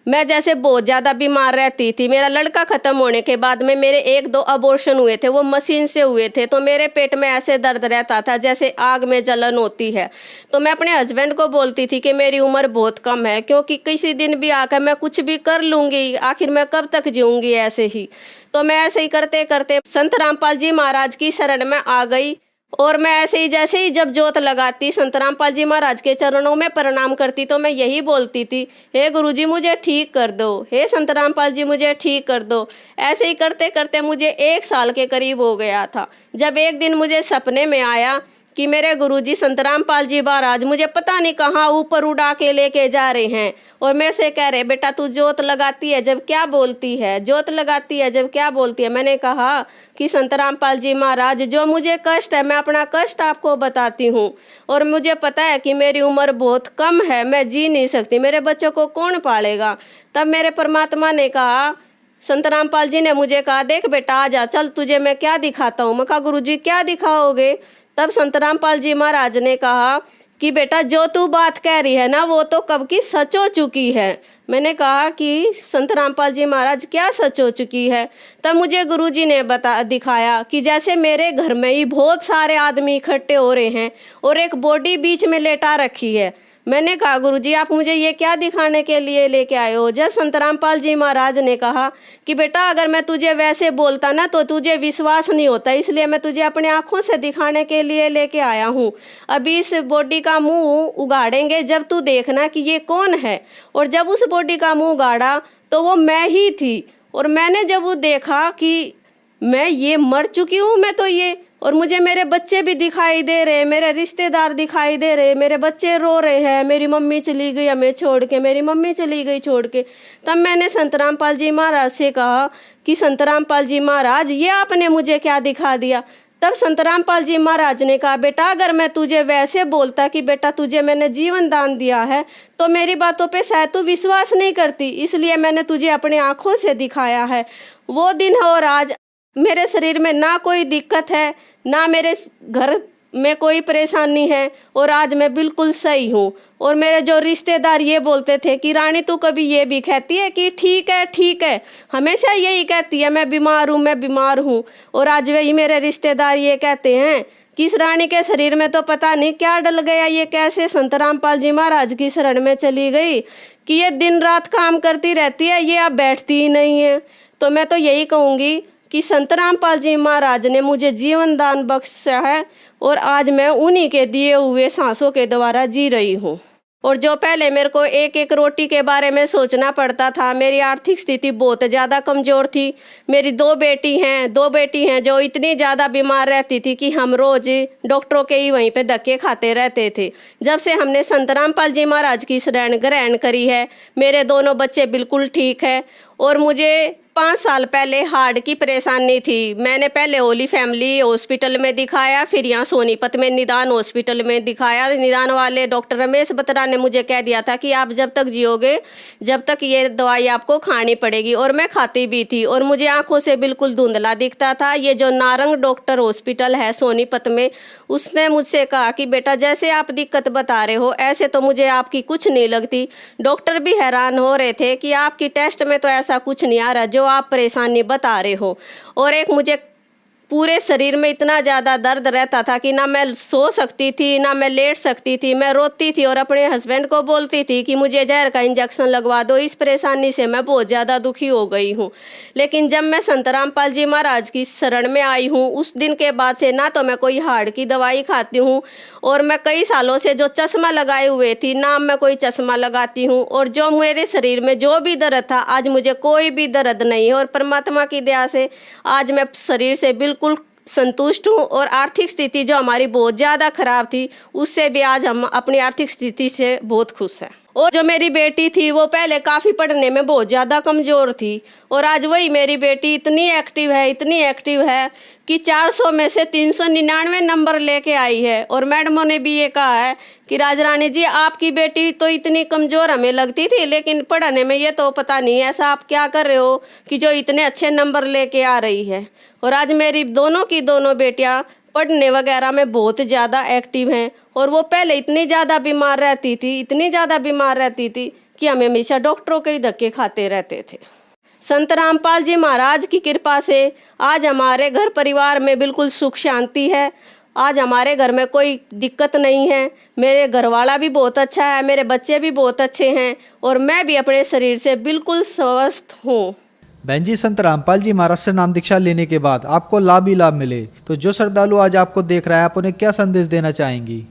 मैं जैसे बहुत ज़्यादा बीमार रहती थी। मेरा लड़का ख़त्म होने के बाद में मेरे 1-2 अबॉर्शन हुए थे, वो मशीन से हुए थे, तो मेरे पेट में ऐसे दर्द रहता था जैसे आग में जलन होती है। तो मैं अपने हस्बैंड को बोलती थी कि मेरी उम्र बहुत कम है, क्योंकि किसी दिन भी आकर मैं कुछ भी कर लूँगी, आखिर मैं कब तक जीऊँगी ऐसे ही। तो मैं ऐसे ही करते करते संत रामपाल जी महाराज की शरण में आ गई। और मैं ऐसे ही जैसे ही जब जोत लगाती संत रामपाल जी महाराज के चरणों में प्रणाम करती तो मैं यही बोलती थी, हे गुरुजी मुझे ठीक कर दो, हे संत रामपाल जी मुझे ठीक कर दो। ऐसे ही करते करते मुझे 1 साल के करीब हो गया था, जब एक दिन मुझे सपने में आया कि मेरे गुरुजी संत रामपाल जी महाराज मुझे पता नहीं कहाँ ऊपर उड़ा के लेके जा रहे हैं और मेरे से कह रहे बेटा तू जोत लगाती है जब क्या बोलती है, जोत लगाती है जब क्या बोलती है। मैंने कहा कि संत रामपाल जी महाराज जो मुझे कष्ट है मैं अपना कष्ट आपको बताती हूँ, और मुझे पता है कि मेरी उम्र बहुत कम है, मैं जी नहीं सकती, मेरे बच्चों को कौन पालेगा। तब मेरे परमात्मा ने कहा, संत रामपाल जी ने मुझे कहा देख बेटा आ जा, चल तुझे मैं क्या दिखाता हूँ। मैं कहा गुरुजी क्या दिखाओगे। तब संत रामपाल जी महाराज ने कहा कि बेटा जो तू बात कह रही है ना वो तो कब की सच हो चुकी है। मैंने कहा कि संत रामपाल जी महाराज क्या सच हो चुकी है। तब मुझे गुरुजी ने दिखाया कि जैसे मेरे घर में ही बहुत सारे आदमी इकट्ठे हो रहे हैं और एक बॉडी बीच में लेटा रखी है। मैंने कहा गुरुजी आप मुझे ये क्या दिखाने के लिए लेके आए हो। जब संत रामपाल जी महाराज ने कहा कि बेटा अगर मैं तुझे वैसे बोलता ना तो तुझे विश्वास नहीं होता, इसलिए मैं तुझे अपने आँखों से दिखाने के लिए लेके आया हूँ। अभी इस बॉडी का मुंह उगाड़ेंगे, जब तू देखना कि ये कौन है। और जब उस बॉडी का मुंह उगाड़ा तो वो मैं ही थी। और मैंने जब वो देखा कि मैं ये मर चुकी हूँ, मैं तो ये, और मुझे मेरे बच्चे भी दिखाई दे रहे, मेरे रिश्तेदार दिखाई दे रहे, मेरे बच्चे रो रहे हैं, मेरी मम्मी चली गई हमें छोड़ के, मेरी मम्मी चली गई छोड़ के। तब मैंने संत रामपाल जी महाराज से कहा कि संत रामपाल जी महाराज ये आपने मुझे क्या दिखा दिया। तब संत रामपाल जी महाराज ने कहा बेटा अगर मैं तुझे वैसे बोलता कि बेटा तुझे मैंने जीवन दान दिया है तो मेरी बातों पे शायद तू विश्वास नहीं करती, इसलिए मैंने तुझे अपने आँखों से दिखाया है। वो दिन और आज मेरे शरीर में ना कोई दिक्कत है, ना मेरे घर में कोई परेशानी है, और आज मैं बिल्कुल सही हूँ। और मेरे जो रिश्तेदार ये बोलते थे कि रानी तू कभी ये भी कहती है कि ठीक है ठीक है, हमेशा यही कहती है मैं बीमार हूँ मैं बीमार हूँ। और आज वही मेरे रिश्तेदार ये कहते हैं कि इस रानी के शरीर में तो पता नहीं क्या डल गया, ये कैसे संत रामपाल जी महाराज की शरण में चली गई कि ये दिन रात काम करती रहती है, ये अब बैठती ही नहीं है। तो मैं तो यही कहूँगी कि संत रामपाल जी महाराज ने मुझे जीवन दान बख्शा है, और आज मैं उन्हीं के दिए हुए सांसों के द्वारा जी रही हूँ। और जो पहले मेरे को एक एक रोटी के बारे में सोचना पड़ता था, मेरी आर्थिक स्थिति बहुत ज़्यादा कमज़ोर थी। मेरी दो बेटी हैं जो इतनी ज़्यादा बीमार रहती थी कि हम रोज़ डॉक्टरों के ही वहीं पे धक्के खाते रहते थे। जब से हमने संत रामपाल जी महाराज की शरण ग्रहण करी है, मेरे दोनों बच्चे बिल्कुल ठीक हैं। और मुझे 5 साल पहले हार्ट की परेशानी थी। मैंने पहले होली फैमिली हॉस्पिटल में दिखाया, फिर यहाँ सोनीपत में निदान हॉस्पिटल में दिखाया। निदान वाले डॉक्टर रमेश बत्रा ने मुझे कह दिया था कि आप जब तक जियोगे जब तक ये दवाई आपको खानी पड़ेगी, और मैं खाती भी थी। और मुझे आंखों से बिल्कुल धुंधला दिखता था। ये जो नारंग डॉक्टर हॉस्पिटल है सोनीपत में, उसने मुझसे कहा कि बेटा जैसे आप दिक्कत बता रहे हो ऐसे तो मुझे आपकी कुछ नहीं लगती। डॉक्टर भी हैरान हो रहे थे कि आपकी टेस्ट में तो ऐसा कुछ नहीं आ रहा जो आप परेशानी बता रहे हो। और एक मुझे पूरे शरीर में इतना ज़्यादा दर्द रहता था कि ना मैं सो सकती थी ना मैं लेट सकती थी। मैं रोती थी और अपने हस्बैंड को बोलती थी कि मुझे जहर का इंजेक्शन लगवा दो, इस परेशानी से मैं बहुत ज़्यादा दुखी हो गई हूँ। लेकिन जब मैं संत रामपाल जी महाराज की शरण में आई हूँ, उस दिन के बाद से ना तो मैं कोई हार्ट की दवाई खाती हूँ, और मैं कई सालों से जो चश्मा लगाए हुए थी ना मैं कोई चश्मा लगाती हूँ। और जो मेरे शरीर में जो भी दर्द था आज मुझे कोई भी दर्द नहीं है। और परमात्मा की दया से आज मैं शरीर से बिल्कुल संतुष्ट हूँ। और आर्थिक स्थिति जो हमारी बहुत ज़्यादा खराब थी उससे भी आज हम अपनी आर्थिक स्थिति से बहुत खुश हैं। और जो मेरी बेटी थी वो पहले काफ़ी पढ़ने में बहुत ज़्यादा कमज़ोर थी, और आज वही मेरी बेटी इतनी एक्टिव है कि 400 में से 399 नंबर लेके आई है। और मैडमों ने भी ये कहा है कि राजरानी जी आपकी बेटी तो इतनी कमज़ोर हमें लगती थी, लेकिन पढ़ने में ये तो पता नहीं ऐसा आप क्या कर रहे हो कि जो इतने अच्छे नंबर लेके आ रही है। और आज मेरी दोनों की दोनों बेटियाँ पढ़ने वगैरह में बहुत ज़्यादा एक्टिव हैं। और वो पहले इतनी ज़्यादा बीमार रहती थी कि हम हमेशा डॉक्टरों के ही धक्के खाते रहते थे। संत रामपाल जी महाराज की कृपा से आज हमारे घर परिवार में बिल्कुल सुख शांति है। आज हमारे घर में कोई दिक्कत नहीं है। मेरे घरवाला भी बहुत अच्छा है, मेरे बच्चे भी बहुत अच्छे हैं, और मैं भी अपने शरीर से बिल्कुल स्वस्थ हूँ। बहन जी, संत रामपाल जी महाराज से नाम दीक्षा लेने के बाद आपको लाभ ही लाभ मिले, तो जो श्रद्धालु आज आपको देख रहा है आप उन्हें क्या संदेश देना चाहेंगी?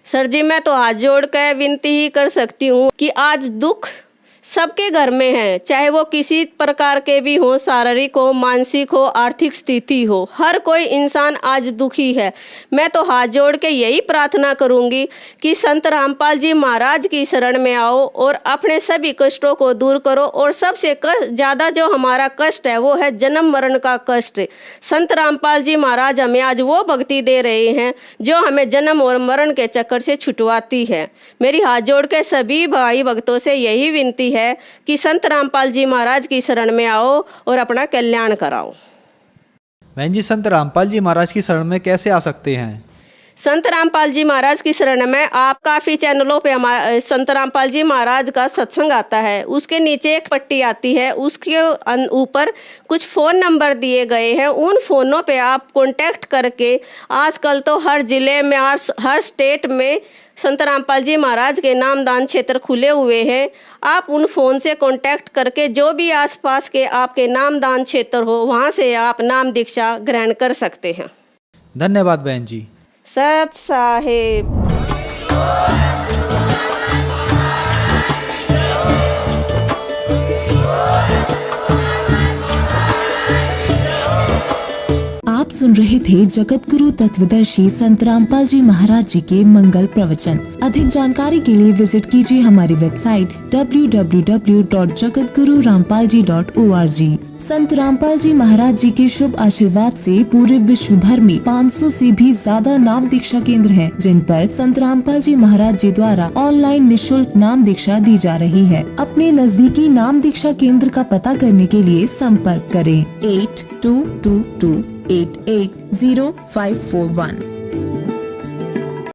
सर जी, मैं तो हाथ जोड़ कर विनती ही कर सकती हूँ कि आज दुख सबके घर में है, चाहे वो किसी प्रकार के भी हो, शारीरिक हो, मानसिक हो, आर्थिक स्थिति हो, हर कोई इंसान आज दुखी है। मैं तो हाथ जोड़ के यही प्रार्थना करूंगी कि संत रामपाल जी महाराज की शरण में आओ और अपने सभी कष्टों को दूर करो। और सबसे ज़्यादा जो हमारा कष्ट है वो है जन्म मरण का कष्ट। संत रामपाल जी महाराज हमें आज वो भक्ति दे रहे हैं जो हमें जन्म और मरण के चक्कर से छुटवाती है। मेरी हाथ जोड़ के सभी भाई भक्तों से यही विनती है कि संत रामपाल जी महाराज की शरण में आओ और अपना कल्याण कराओ। बहन जी, संत रामपाल जी महाराज की शरण में कैसे आ सकते हैं? संत रामपाल जी महाराज की शरण में आप काफ़ी चैनलों पे हमारे संत रामपाल जी महाराज का सत्संग आता है, उसके नीचे एक पट्टी आती है, उसके ऊपर कुछ फ़ोन नंबर दिए गए हैं। उन फ़ोनों पे आप कांटेक्ट करके, आजकल तो हर ज़िले में हर स्टेट में संत रामपाल जी महाराज के नामदान क्षेत्र खुले हुए हैं। आप उन फ़ोन से कांटेक्ट करके जो भी आसपास के आपके नामदान क्षेत्र हो वहाँ से आप नाम दीक्षा ग्रहण कर सकते हैं। धन्यवाद बहन जी। सत साहेब। आप सुन रहे थे जगत गुरु तत्वदर्शी संत रामपाल जी महाराज जी के मंगल प्रवचन। अधिक जानकारी के लिए विजिट कीजिए हमारी वेबसाइट www.jagatgururampalji.org। संत रामपाल जी महाराज जी के शुभ आशीर्वाद से पूरे विश्व भर में 500 से भी ज्यादा नाम दीक्षा केंद्र हैं, जिन पर संत रामपाल जी महाराज जी द्वारा ऑनलाइन निशुल्क नाम दीक्षा दी जा रही है। अपने नजदीकी नाम दीक्षा केंद्र का पता करने के लिए संपर्क करें 8222880541।